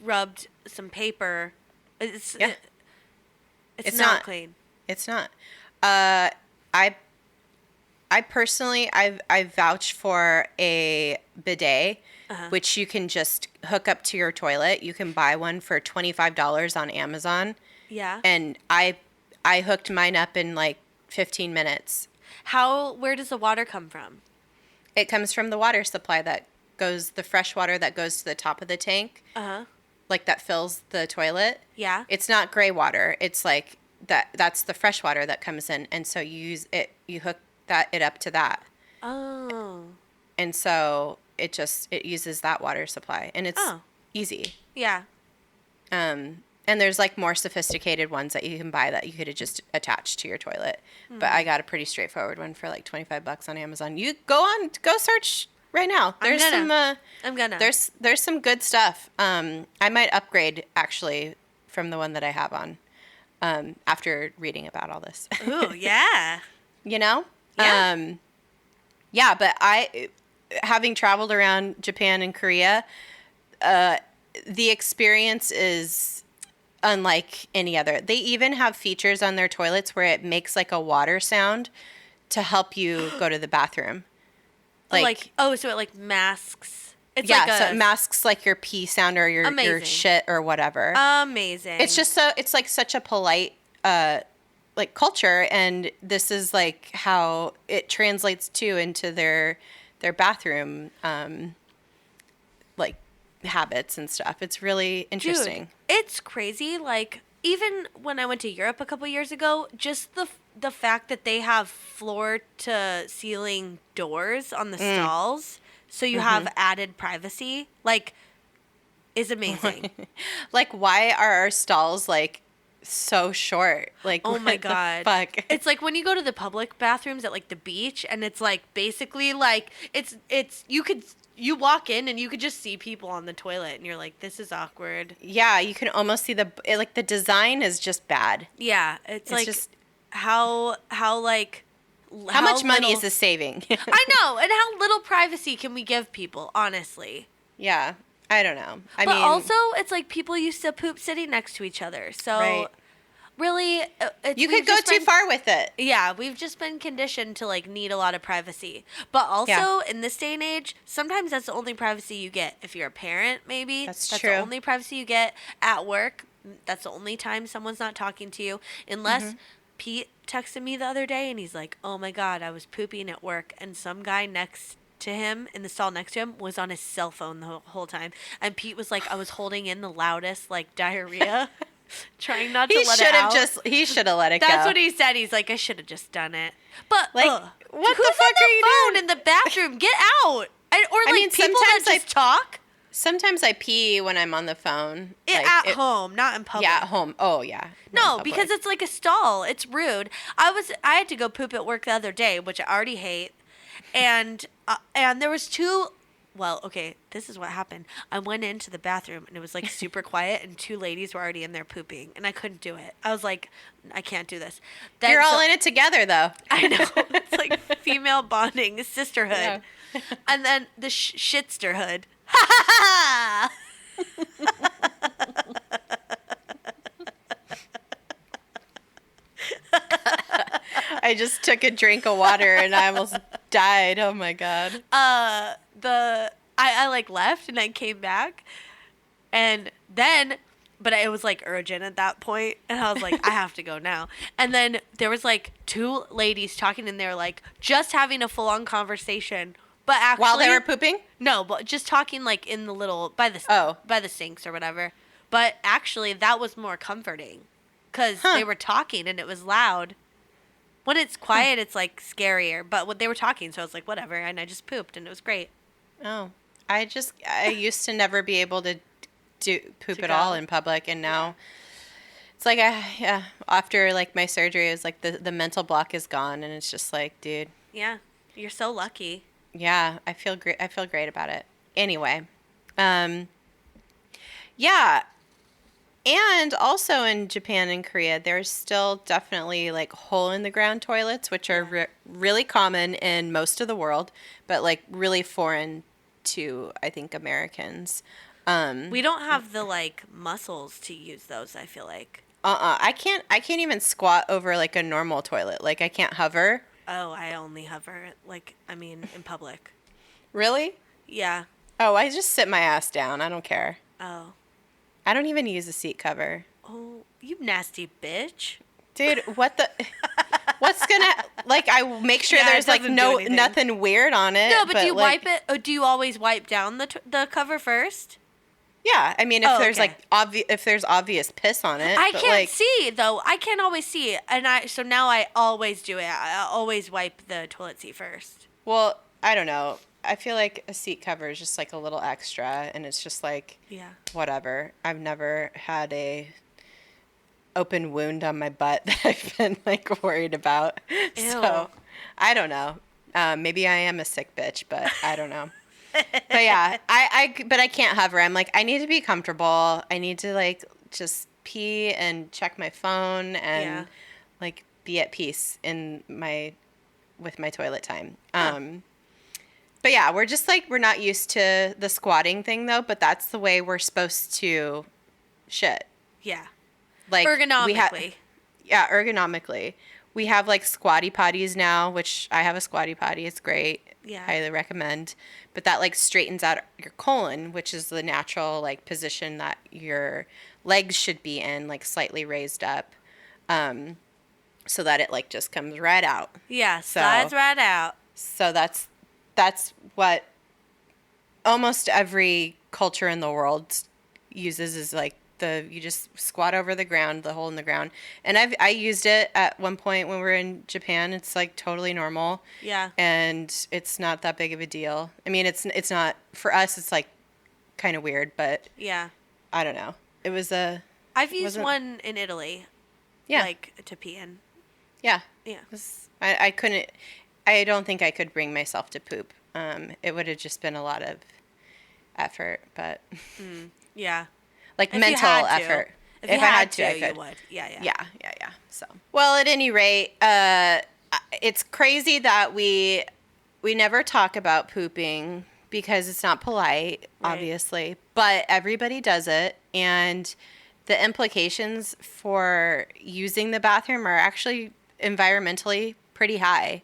rubbed some paper. It's not clean. It's not. I personally, I vouch for a bidet, which you can just hook up to your toilet. You can buy one for $25 on Amazon. Yeah. And I hooked mine up in like 15 minutes. Where does the water come from? It comes from the water supply the fresh water that goes to the top of the tank. Uh-huh. Like that fills the toilet. Yeah. It's not gray water. It's like that's the fresh water that comes in. And so you hook it up to that. Oh. And so it uses that water supply, and it's easy. Yeah. And there's like more sophisticated ones that you can buy that you could just attach to your toilet. Mm. But I got a pretty straightforward one for like $25 on Amazon. You go search right now. There's there's some good stuff. I might upgrade actually from the one that I have on after reading about all this. Ooh, yeah. You know? Yeah. But having traveled around Japan and Korea, the experience is unlike any other. They even have features on their toilets where it makes like a water sound to help you go to the bathroom. So it like masks. It's so it masks like your pee sound or your shit or whatever. Amazing. It's just it's like such a polite like culture, and this is like how it translates into their bathroom like habits and stuff. It's really interesting. Dude, it's crazy. Like even when I went to Europe a couple years ago, just the fact that they have floor to ceiling doors on the stalls, so you have added privacy, like, is amazing. Like, why are our stalls like so short? Like, oh my god, fuck. It's like when you go to the public bathrooms at like the beach, and it's like basically like it's you walk in and you could just see people on the toilet, and you're like, this is awkward. Yeah, you can almost see the design is just bad. Yeah, it's like just how much money is this saving? I know, and how little privacy can we give people, honestly? Yeah. I don't know. But also, it's like people used to poop sitting next to each other. So, really, you could go too far with it. Yeah, we've just been conditioned to like need a lot of privacy. But also, in this day and age, sometimes that's the only privacy you get. If you're a parent, maybe that's true. The only privacy you get at work. That's the only time someone's not talking to you, unless Pete texted me the other day and he's like, "Oh my god, I was pooping at work, and some guy next to him in the stall next to him was on his cell phone the whole time." And Pete was like, I was holding in the loudest like diarrhea, trying not to let it out. He should have let it go. That's what he said. He's like, I should have just done it. But like, what the fuck are you doing in the bathroom? Get out. Or like people that just talk. Sometimes I pee when I'm on the phone. At home, not in public. Yeah, at home. Oh, yeah. No, because it's like a stall. It's rude. I had to go poop at work the other day, which I already hate. And there was two. Well, okay, this is what happened. I went into the bathroom and it was like super quiet, and two ladies were already in there pooping, and I couldn't do it. I was like, I can't do this. You're all in it together, though. I know. It's like female bonding, sisterhood, yeah. And then the shitsterhood. Ha ha ha! I just took a drink of water and I almost died. Oh my god. I like left and I came back, and then, but it was like urgent at that point, and I was like, I have to go now. And then there was like two ladies talking, and they're like just having a full on conversation, but actually while they were pooping. No, but just talking like in the little by the sinks or whatever. But actually, that was more comforting because they were talking and it was loud. When it's quiet, it's like scarier. But when they were talking, so I was like, whatever, and I just pooped, and it was great. Oh, I used to never be able to poop at all in public, and now it's like after like my surgery, it was like the mental block is gone, and it's just like, dude. Yeah, you're so lucky. Yeah, I feel great. I feel great about it. Anyway, yeah. And also in Japan and Korea, there's still definitely like hole-in-the-ground toilets, which are really common in most of the world, but like really foreign to, I think, Americans. We don't have the like muscles to use those, I feel like. I can't even squat over like a normal toilet. Like I can't hover. Oh, I only hover in public. Really? Yeah. Oh, I just sit my ass down. I don't care. Oh. I don't even use a seat cover. Oh, you nasty bitch. Dude, what the... What's gonna... Like, I make sure there's, like, nothing weird on it. No, but do you wipe it... Or do you always wipe down the cover first? Yeah, I mean, if there's, like, if there's obvious piss on it. I can't see, though. I can't always see. So now I always do it. I always wipe the toilet seat first. Well, I don't know. I feel like a seat cover is just like a little extra, and it's just like, whatever. I've never had a open wound on my butt that I've been like worried about. Ew. So I don't know. Maybe I am a sick bitch, but I don't know. But yeah, but I can't hover. I'm like, I need to be comfortable. I need to like just pee and check my phone and like be at peace with my toilet time. But yeah, we're just like, we're not used to the squatting thing though, but that's the way we're supposed to shit. Yeah. Like ergonomically. Ergonomically. We have like squatty potties now, which I have a squatty potty. It's great. Yeah. Highly recommend. But that like straightens out your colon, which is the natural like position that your legs should be in, like slightly raised up. So that it like just comes right out. Yeah, slides right out. So that's what almost every culture in the world uses, is like you just squat over the ground, the hole in the ground. And I used it at one point when we were in Japan. It's like totally normal. Yeah. And it's not that big of a deal. I mean, it's not, for us, it's like kind of weird, but yeah, I don't know. I've used one in Italy. Yeah. Like to pee in. Yeah. Yeah. I couldn't, I don't think I could bring myself to poop. It would have just been a lot of effort, but yeah, like if mental effort. If I had to, I could. You would. Yeah. So, well, at any rate, it's crazy that we never talk about pooping because it's not polite, obviously, but everybody does it, and the implications for using the bathroom are actually environmentally pretty high.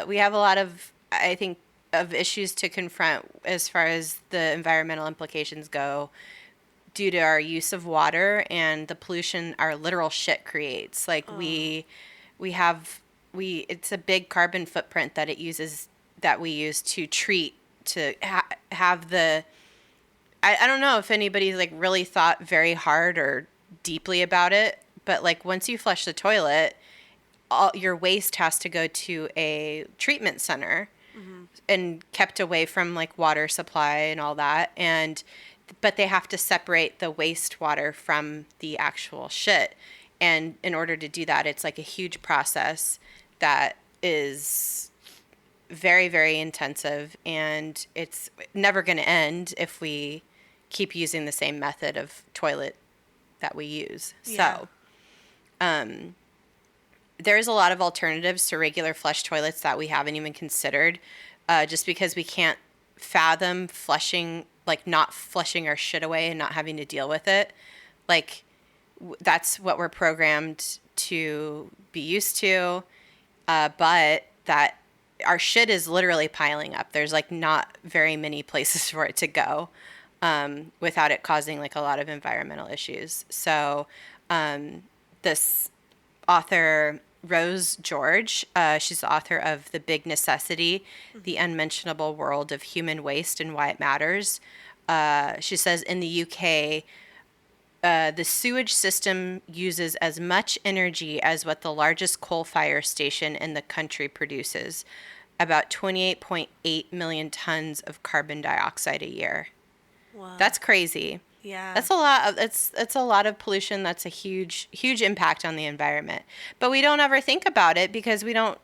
We have a lot of, I think, of issues to confront as far as the environmental implications go due to our use of water and the pollution our literal shit creates. Like it's a big carbon footprint that we use to treat, to have the, I don't know if anybody's like really thought very hard or deeply about it, but like once you flush the toilet, all your waste has to go to a treatment center. Mm-hmm. and kept away from like water supply and all that. But they have to separate the wastewater from the actual shit. And in order to do that, it's like a huge process that is very, very intensive, and it's never going to end if we keep using the same method of toilet that we use. Yeah. So, there's a lot of alternatives to regular flush toilets that we haven't even considered, just because we can't fathom not flushing our shit away and not having to deal with it. Like, that's what we're programmed to be used to, but that our shit is literally piling up. There's like not very many places for it to go without it causing like a lot of environmental issues. So this author, Rose George, she's the author of The Big Necessity, The Unmentionable World of Human Waste and Why It Matters. She says in the UK, the sewage system uses as much energy as what the largest coal fire station in the country produces, about 28.8 million tons of carbon dioxide a year. Wow. That's crazy. Yeah. That's a lot of it's a lot of pollution. That's a huge impact on the environment. But we don't ever think about it because we don't.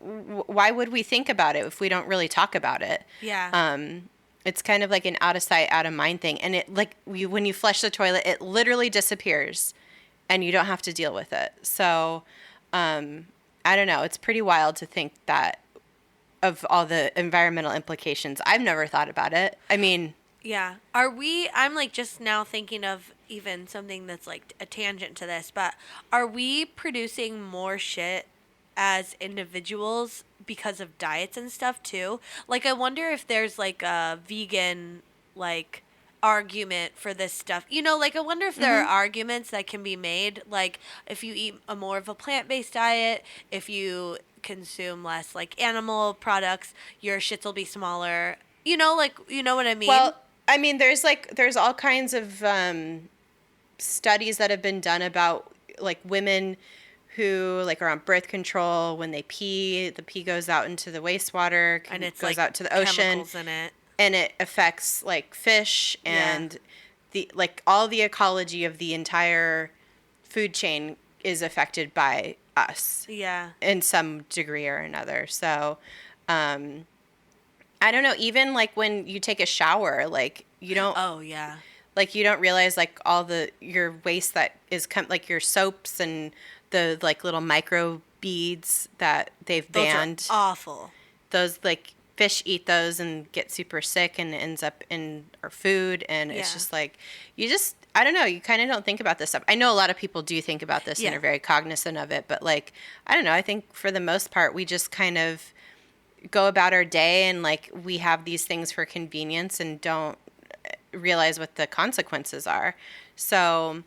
Why would we think about it if we don't really talk about it? Yeah. It's kind of like an out of sight, out of mind thing. And it when you flush the toilet, it literally disappears and you don't have to deal with it. So, I don't know. It's pretty wild to think that of all the environmental implications. I've never thought about it. I mean, yeah. I'm like just now thinking of even something that's like a tangent to this, but are we producing more shit as individuals because of diets and stuff too? Like, I wonder if there's like a vegan like argument for this stuff. Like I wonder if there are arguments that can be made, like if you eat a more of a plant-based diet, if you consume less like animal products, your shits will be smaller. Like, you know what I mean? Well, I mean, there's all kinds of studies that have been done about like women who like are on birth control. When they pee, the pee goes out into the wastewater and it goes out to the ocean, in it. And it affects like fish and the like all the ecology of the entire food chain is affected by us. Yeah. In some degree or another. So, I don't know. Even like when you take a shower, like you don't. Oh yeah. Like you don't realize like all your waste that is like your soaps and the like little micro beads that they've banned. Those are awful. Those like fish eat those and get super sick and it ends up in our food, and it's just like I don't know, you kind of don't think about this stuff. I know a lot of people do think about this and are very cognizant of it, but like I don't know, I think for the most part we just kind of go about our day and like we have these things for convenience and don't realize what the consequences are. So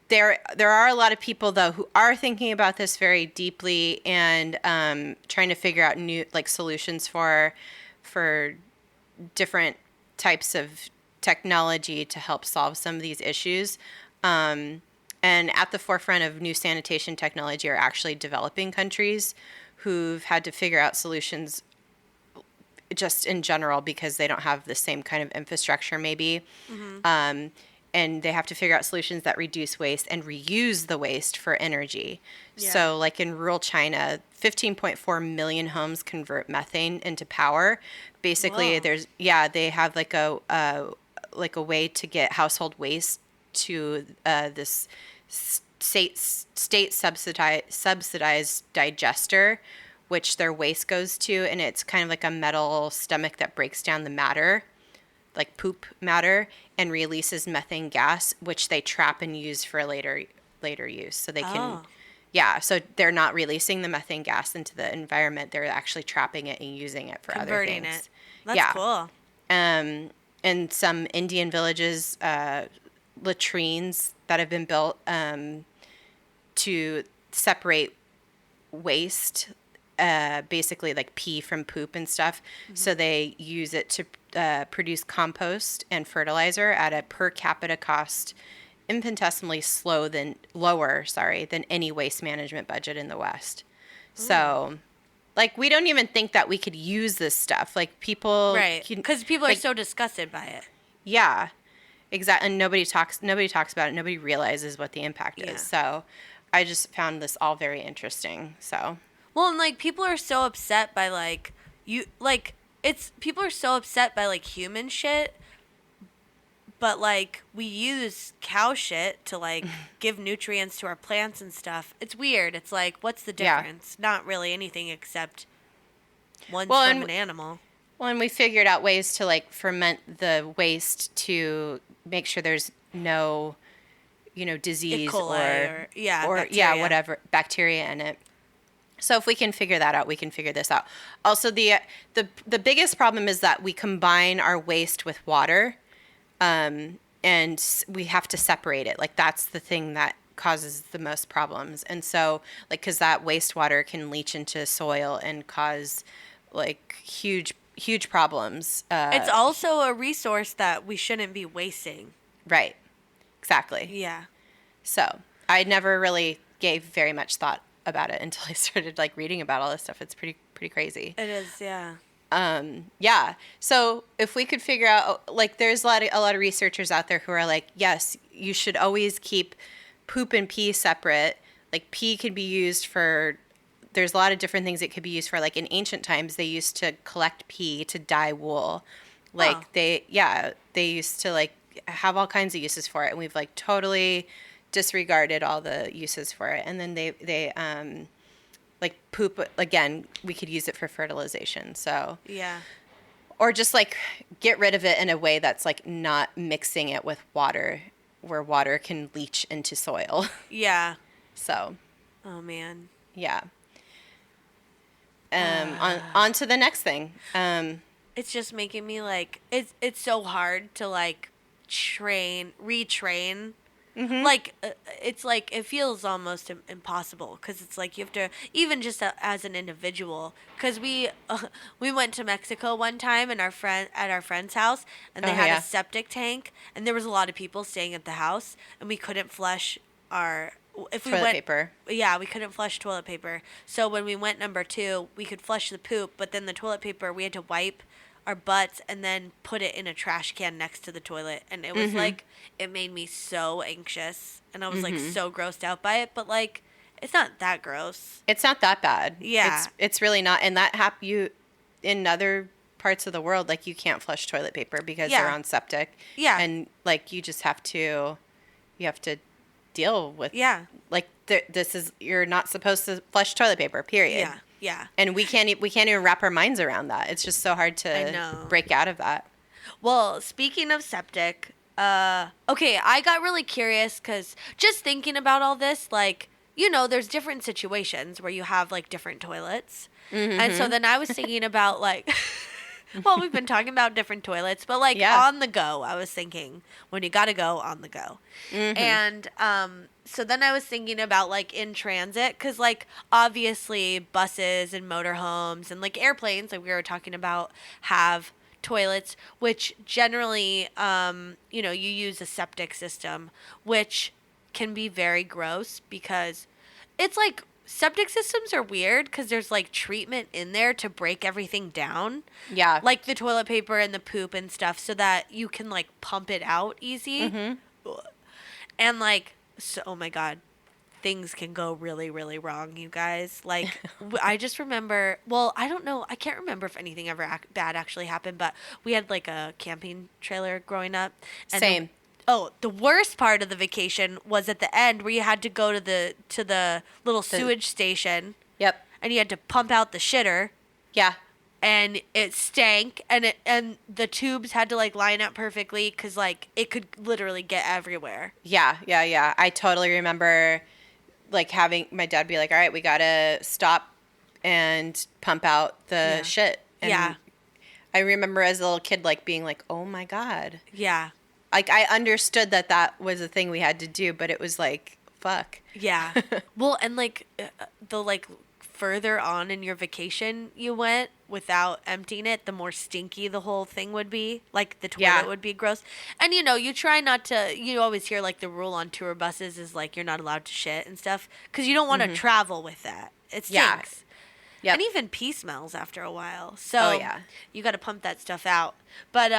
there are a lot of people though who are thinking about this very deeply and trying to figure out new like solutions for different types of technology to help solve some of these issues. And at the forefront of new sanitation technology are actually developing countries who've had to figure out solutions just in general because they don't have the same kind of infrastructure maybe. And they have to figure out solutions that reduce waste and reuse the waste for energy. Yeah. So like in rural China, 15.4 million homes convert methane into power. Basically, they have like a way to get household waste to this state subsidized digester, which their waste goes to, and it's kind of like a metal stomach that breaks down the matter, like poop matter, and releases methane gas, which they trap and use for later use. So they can, so they're not releasing the methane gas into the environment. They're actually trapping it and using it for Converting other things. That's cool. In some Indian villages, latrines that have been built to separate waste, basically like pee from poop and stuff. So they use it to produce compost and fertilizer at a per capita cost infinitesimally lower than any waste management budget in the West. So Like, we don't even think that we could use this stuff. Like, people... Right. Because people are so disgusted by it. Yeah. Exactly. And nobody talks about it. Nobody realizes what the impact is. So I just found this all very interesting. So... Well, and, like, people are so upset by, like... People are so upset by, like, human shit... But, like, we use cow shit to, like, give nutrients to our plants and stuff. It's weird. It's like, what's the difference? Yeah. Not really anything except one's from an animal. Well, and we figured out ways to, like, ferment the waste to make sure there's no, disease E. coli or whatever, bacteria in it. So if we can figure that out, we can figure this out. Also, the biggest problem is that we combine our waste with water. And we have to separate it. Like, that's the thing that causes the most problems. And so, like, because that wastewater can leach into soil and cause, like, huge problems. It's also a resource that we shouldn't be wasting. Right. Exactly. Yeah. So, I never really gave very much thought about it until I started, like, reading about all this stuff. It's pretty crazy. It is, yeah. Yeah. So if we could figure out, like, there's a lot of researchers out there who are like, yes, you should always keep poop and pee separate. Like, pee could be used for, there's a lot of different things it could be used for. Like, in ancient times, they used to collect pee to dye wool. Like, they used to, like, have all kinds of uses for it. And we've, like, totally disregarded all the uses for it. And then they like, poop, again, we could use it for fertilization. So yeah, or just, like, get rid of it in a way that's, like, not mixing it with water, where water can leach into soil. Yeah. So. Oh man. Yeah. On to the next thing. It's just making me, like, it's so hard to, like, retrain. Mm-hmm. Like, it's like, it feels almost impossible, because it's like you have to, even just as an individual, because we went to Mexico one time at our friend's house, and they had a septic tank, and there was a lot of people staying at the house, and we couldn't flush toilet paper. Yeah, we couldn't flush toilet paper. So when we went number 2, we could flush the poop, but then the toilet paper, we had to wipe our butts and then put it in a trash can next to the toilet, and it was like, it made me so anxious, and I was like so grossed out by it, but, like, it's not that gross. It's not that bad. Yeah. It's really not. And that you in other parts of the world, like, you can't flush toilet paper because they're on septic. Yeah. And, like, you just have to deal with, like, you're not supposed to flush toilet paper, period. Yeah. Yeah. And we can't even wrap our minds around that. It's just so hard to break out of that. Well, speaking of septic, okay, I got really curious, because just thinking about all this, like, there's different situations where you have, like, different toilets. Mm-hmm. And so then I was thinking about, like, well, we've been talking about different toilets, but, like, on the go, I was thinking, when you gotta go, on the go. Mm-hmm. And so then I was thinking about, like, in transit, because, like, obviously buses and motorhomes and, like, airplanes, like we were talking about, have toilets, which generally, you use a septic system, which can be very gross, because it's, like, septic systems are weird, because there's, like, treatment in there to break everything down. Yeah. Like the toilet paper and the poop and stuff, so that you can, like, pump it out easy. Mm-hmm. And, like, so, oh my God, things can go really, really wrong, you guys. Like, I just remember, well, I don't know, I can't remember if anything ever bad actually happened, but we had, like, a camping trailer growing up. And Same. The worst part of the vacation was at the end, where you had to go to the little sewage station. Yep. And you had to pump out the shitter. Yeah. And it stank, and the tubes had to, like, line up perfectly, because, like, it could literally get everywhere. Yeah. I totally remember, like, having my dad be like, all right, we got to stop and pump out the shit. And I remember as a little kid, like, being like, oh my God. Yeah. Like, I understood that was a thing we had to do, but it was like, fuck. Yeah. Well, and, like, the, like, further on in your vacation you went without emptying it, the more stinky the whole thing would be. Like, the toilet would be gross. And, you try not to, you always hear, like, the rule on tour buses is, like, you're not allowed to shit and stuff, because you don't want to travel with that. It stinks. Yep. And even pee smells after a while. So you got to pump that stuff out. But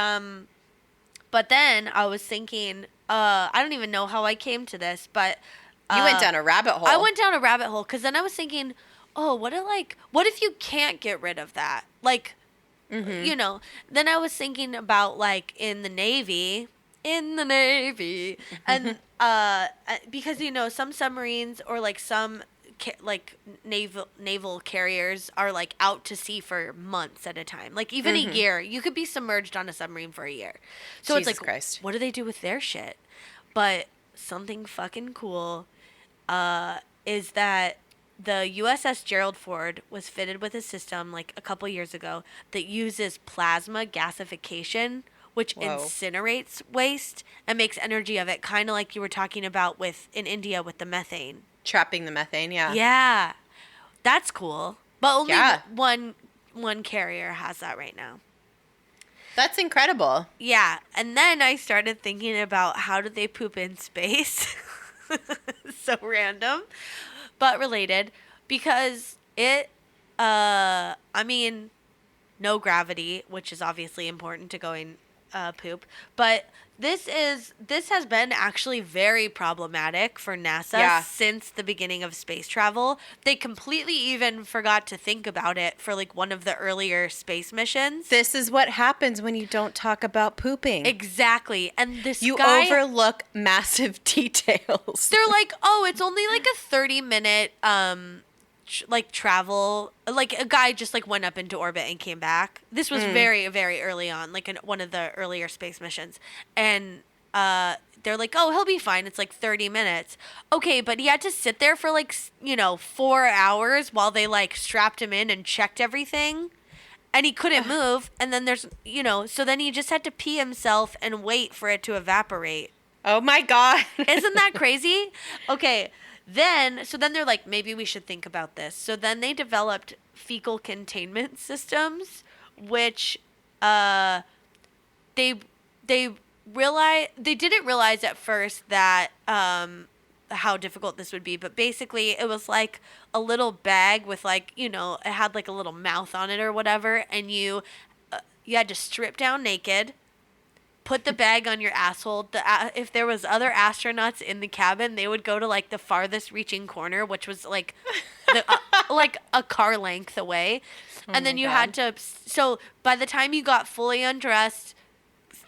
then I was thinking, I don't even know how I came to this, but you went down a rabbit hole. I went down a rabbit hole because then I was thinking, oh, what if you can't get rid of that? Like, you know, then I was thinking about like in the Navy, and because you know some submarines or like some like naval carriers are like out to sea for months at a time, like even a year. You could be submerged on a submarine for a year. So Jesus it's like, Christ. what do they do with their shit? But something fucking cool is that the USS Gerald Ford was fitted with a system like a couple years ago that uses plasma gasification, which incinerates waste and makes energy of it, kind of like you were talking about with in India with the methane. Trapping the methane, yeah. Yeah. That's cool. But only one carrier has that right now. That's incredible. Yeah. And then I started thinking about how do they poop in space? So random, but related, because it, I mean, no gravity, which is obviously important to going poop, but this has been actually very problematic for NASA since the beginning of space travel. They completely even forgot to think about it for like one of the earlier space missions. This is what happens when you don't talk about pooping. Exactly. And you overlook massive details. They're like, oh, it's only like a 30-minute like travel, like a guy just like went up into orbit and came back. This was very, very early on, like in one of the earlier space missions. And they're like, oh, he'll be fine. It's like 30 minutes. Okay, but he had to sit there for like, 4 hours while they like strapped him in and checked everything. And he couldn't move. And then there's, so then he just had to pee himself and wait for it to evaporate. Oh my God. Isn't that crazy? Okay. Then they're like, maybe we should think about this. So then they developed fecal containment systems, which they didn't realize at first that how difficult this would be. But basically, it was like a little bag with like, it had like a little mouth on it or whatever, and you had to strip down naked. Put the bag on your asshole. If there was other astronauts in the cabin, they would go to like the farthest reaching corner, which was like like a car length away. And then you had to. So by the time you got fully undressed,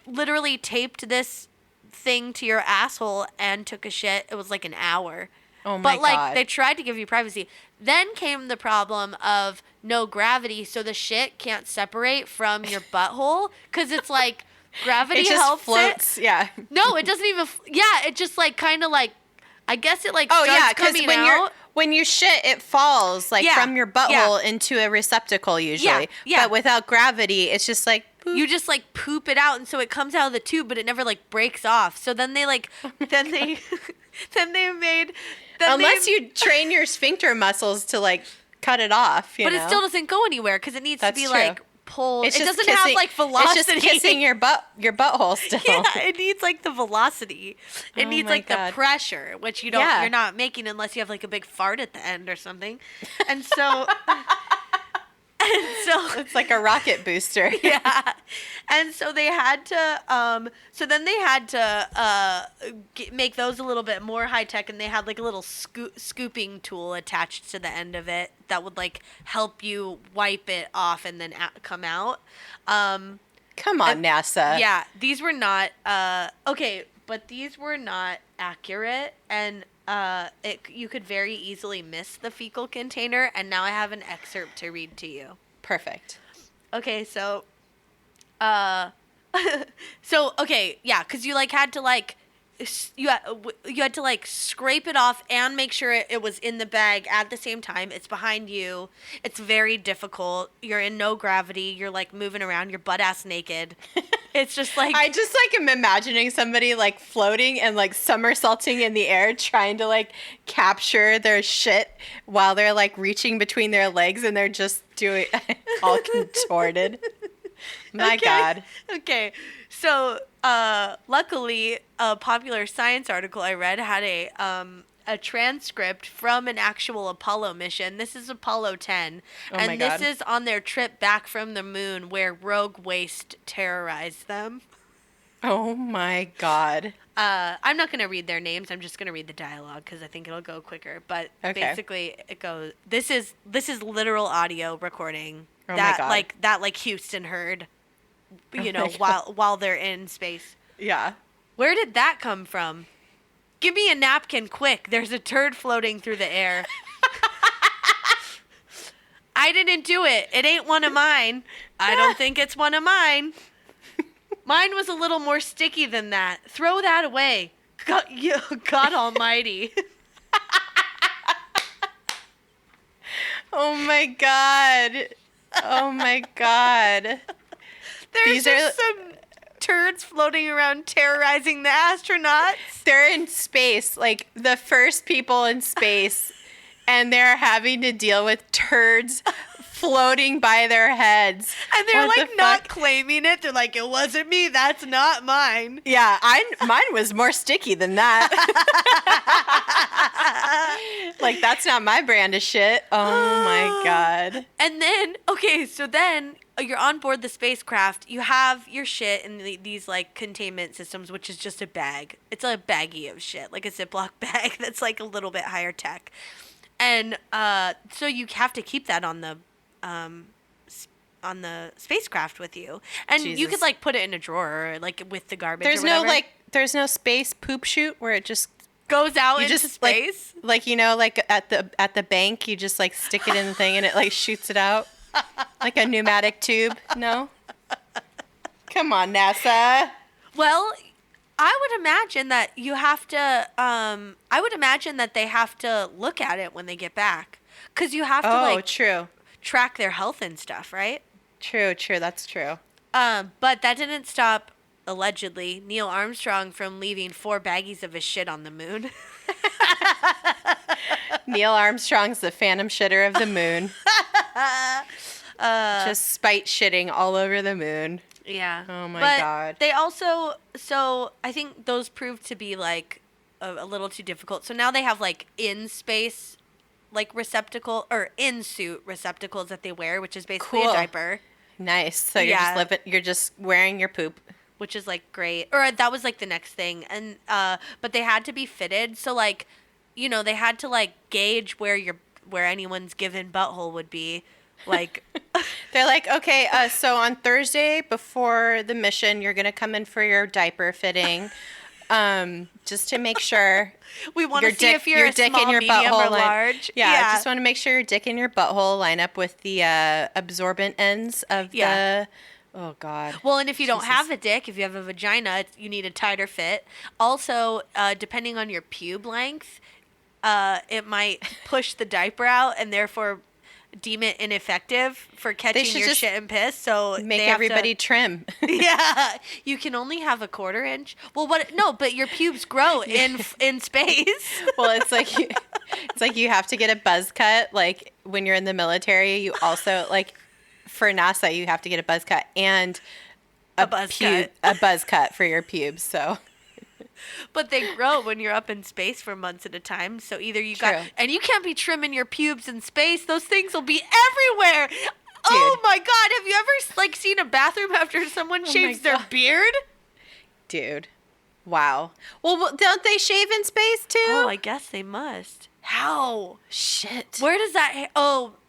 literally taped this thing to your asshole and took a shit. It was like an hour. Oh my God. But like they tried to give you privacy. Then came the problem of no gravity, so the shit can't separate from your butthole because it's like. Gravity it just helps floats, it. Yeah. No, it doesn't even. It just like kind of like. I guess it like. Starts coming out. when you shit, it falls like from your butthole into a receptacle usually. Yeah. But without gravity, it's just like poop. You just like poop it out, and so it comes out of the tube, but it never like breaks off. So then they like, then they made. Unless you train your sphincter muscles to like cut it off, but it still doesn't go anywhere because it needs to be like. Pulled. It doesn't have like velocity. It's just kissing your butthole still. Yeah, it needs like the velocity. It needs like the pressure, which you don't. You're not making unless you have like a big fart at the end or something. And so it's like a rocket booster. Yeah. And so they had to make those a little bit more high tech, and they had like a little scooping tool attached to the end of it that would like help you wipe it off and then come out. Come on, NASA. Yeah, these were not okay, but these were not accurate, and you could very easily miss the fecal container, and now I have an excerpt to read to you. Perfect. Okay, so because you like had to like you had to like scrape it off and make sure it was in the bag at the same time. It's behind you. It's very difficult. You're in no gravity. You're like moving around. You're butt ass naked. It's just like I just like am imagining somebody like floating and like somersaulting in the air trying to like capture their shit while they're like reaching between their legs and they're just doing all contorted. My God. Okay. So, luckily, a popular science article I read had a transcript from an actual Apollo mission. This is Apollo 10. Oh and my this God. is on their trip back from the moon where rogue waste terrorized them. Oh my God. I'm not going to read their names. I'm just going to read the dialogue because I think it'll go quicker. But basically, it goes. This is literal audio recording Oh that my God. like Houston heard, Oh my God. while they're in space. Yeah. Where did that come from? Give me a napkin, quick. There's a turd floating through the air. I didn't do it. It ain't one of mine. I don't think it's one of mine. Mine was a little more sticky than that. Throw that away. God almighty. Oh my God. Oh my God. There's just some turds floating around terrorizing the astronauts. They're in space, like the first people in space, and they're having to deal with turds floating by their heads. And they're not claiming it. They're like, it wasn't me. That's not mine. Yeah, mine was more sticky than that. Like, that's not my brand of shit. Oh my God. And then, so then you're on board the spacecraft. You have your shit in these like containment systems, which is just a bag. It's a baggie of shit, like a Ziploc bag that's like a little bit higher tech. And so you have to keep that on the spacecraft with you, and you could like put it in a drawer or like with the garbage. There's no space poop chute where it just goes out into space. Like at the bank, you just like stick it in the thing and it like shoots it out like a pneumatic tube. No, come on, NASA. Well, I would imagine that you have to. I would imagine that they have to look at it when they get back, because you have to true. track their health and stuff, right? True, that's true. But that didn't stop, allegedly, Neil Armstrong from leaving 4 baggies of his shit on the moon. Neil Armstrong's the phantom shitter of the moon. Just spite shitting all over the moon. Yeah. Oh my but God. They also, so I think those proved to be like a little too difficult. So now they have like in space, like receptacle or in suit receptacles that they wear, which is basically a diaper. Nice. So you're just wearing your poop, which is like great. Or that was like the next thing. And but they had to be fitted, so like, you know, they had to like gauge where anyone's given butthole would be. Like they're like, okay, so on Thursday before the mission, you're gonna come in for your diaper fitting, just to make sure. We want to see if you're dick small, in your medium, butthole or large. Yeah, I just want to make sure your dick in your butthole line up with the absorbent ends of the. Oh God. Well, and if you don't have a dick, if you have a vagina, you need a tighter fit. Also, depending on your pube length, it might push the diaper out and therefore deem it ineffective for catching your shit and piss. So make everybody trim. Yeah, you can only have a 1/4 inch. Well, but your pubes grow in space. Well, it's like you have to get a buzz cut. Like when you're in the military, you also like for NASA you have to get a buzz cut and a buzz cut for your pubes. So. But they grow when you're up in space for months at a time. So either you and you can't be trimming your pubes in space. Those things will be everywhere. Dude. Oh my God. Have you ever like seen a bathroom after someone shaves their beard? Dude. Wow. Well, don't they shave in space too? Oh, I guess they must. How? Shit. Where does that...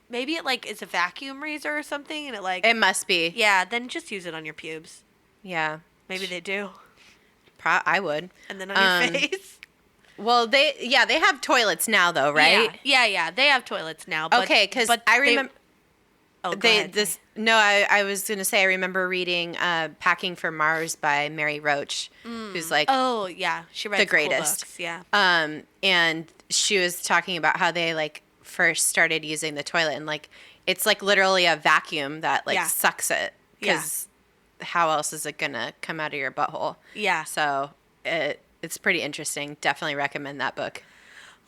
maybe it like is a vacuum razor or something and it like... It must be. Yeah, then just use it on your pubes. Yeah. Maybe they do. I would. And then on your face. Well, they have toilets now though, right? Yeah. They have toilets now. But, okay, because I remember. I was gonna say I remember reading "Packing for Mars" by Mary Roach, who's like, oh yeah, she writes the greatest. Cool books, yeah. And she was talking about how they like first started using the toilet and like it's like literally a vacuum that like sucks it because. How else is it gonna come out of your butthole? Yeah. So it's pretty interesting. Definitely recommend that book.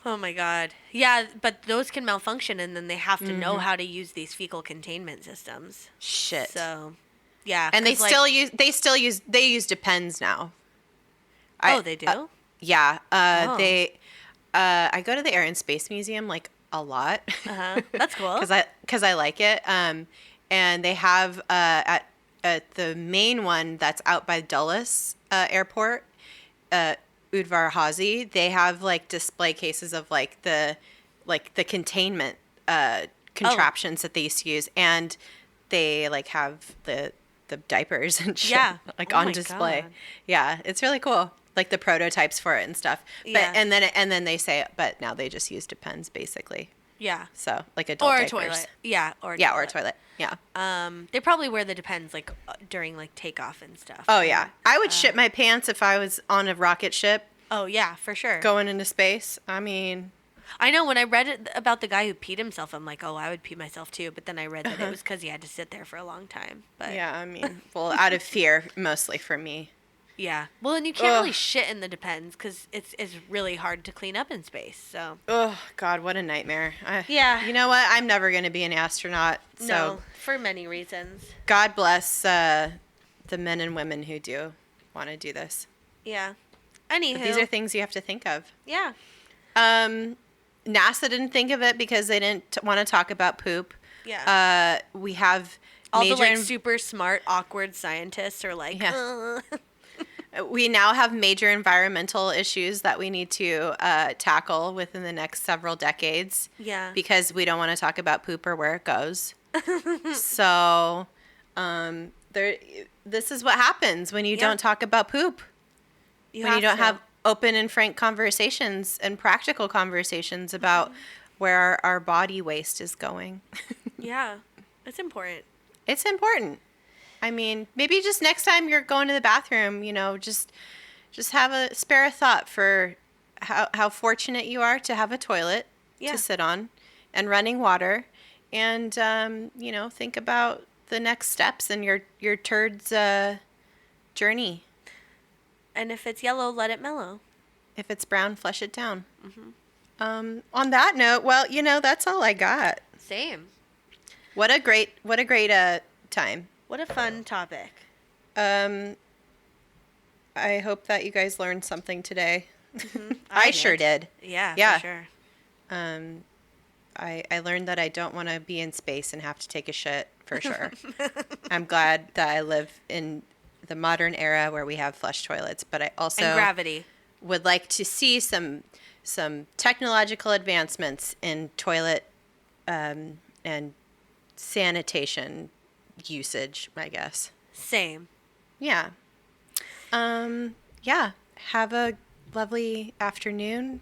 Oh my God. Yeah, but those can malfunction, and then they have to know how to use these fecal containment systems. Shit. So, yeah. And they use Depends now. They do. Yeah. I go to the Air and Space Museum like a lot. That's cool. Because I like it. And they have at the main one that's out by Dulles Airport, Udvar Hazy, they have like display cases of like the containment contraptions that they used to use, and they like have the diapers and shit like on display. God. Yeah, it's really cool. Like the prototypes for it and stuff. But and then they say, but now they just use Depends basically. Yeah. So like adult diapers. Toilet. Yeah, or a toilet. Yeah. They probably wear the Depends like during like takeoff and stuff. Oh yeah. I would shit my pants if I was on a rocket ship. Oh yeah, for sure. Going into space. I mean, I know when I read it about the guy who peed himself, I'm like, oh, I would pee myself too. But then I read that it was because he had to sit there for a long time. But yeah, I mean, well, out of fear mostly for me. Yeah. Well, and you can't really shit in the Depends because it's really hard to clean up in space. So. Oh God, what a nightmare. Yeah. You know what? I'm never going to be an astronaut. So no, for many reasons. God bless the men and women who do want to do this. Yeah. Anywho. But these are things you have to think of. Yeah. NASA didn't think of it because they didn't want to talk about poop. Yeah. We have all the like super smart, awkward scientists are like, We now have major environmental issues that we need to tackle within the next several decades. Yeah. Because we don't want to talk about poop or where it goes. So, this is what happens when you don't talk about poop. When you don't have open and frank conversations and practical conversations about where our body waste is going. Yeah. It's important. It's important. I mean, maybe just next time you're going to the bathroom, just have a spare thought for how fortunate you are to have a toilet to sit on and running water, and think about the next steps in your turd's journey. And if it's yellow, let it mellow. If it's brown, flush it down. Mm-hmm. On that note, well, that's all I got. Same. What a great time. What a fun topic. I hope that you guys learned something today. Mm-hmm. I sure did. Yeah, for sure. I learned that I don't want to be in space and have to take a shit, for sure. I'm glad that I live in the modern era where we have flush toilets, but I also and gravity. Would like to see some technological advancements in toilet and sanitation usage, I guess. Same. Yeah. Yeah. Have a lovely afternoon,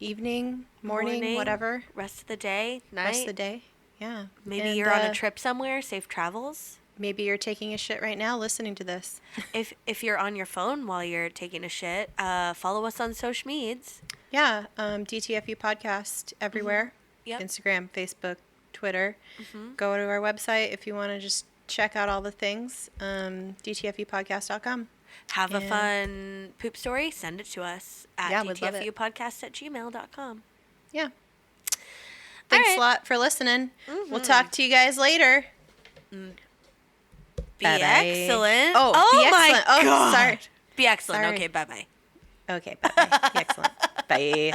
evening, morning, whatever. Rest of the day, night. Rest of the day. Yeah. Maybe you're on a trip somewhere. Safe travels. Maybe you're taking a shit right now listening to this. If you're on your phone while you're taking a shit, follow us on social medias. Yeah. DTFU podcast everywhere. Mm-hmm. Yep. Instagram, Facebook, Twitter. Mm-hmm. Go to our website if you want to just check out all the things. DTFUpodcast.com. Have a fun poop story. Send it to us at dtfupodcast@gmail.com. Yeah. Thanks a lot for listening. Mm-hmm. We'll talk to you guys later. Be excellent. Oh, be my excellent. God. Oh, sorry. Be excellent. Sorry. Okay, bye-bye. Okay, bye-bye. Be excellent. Bye.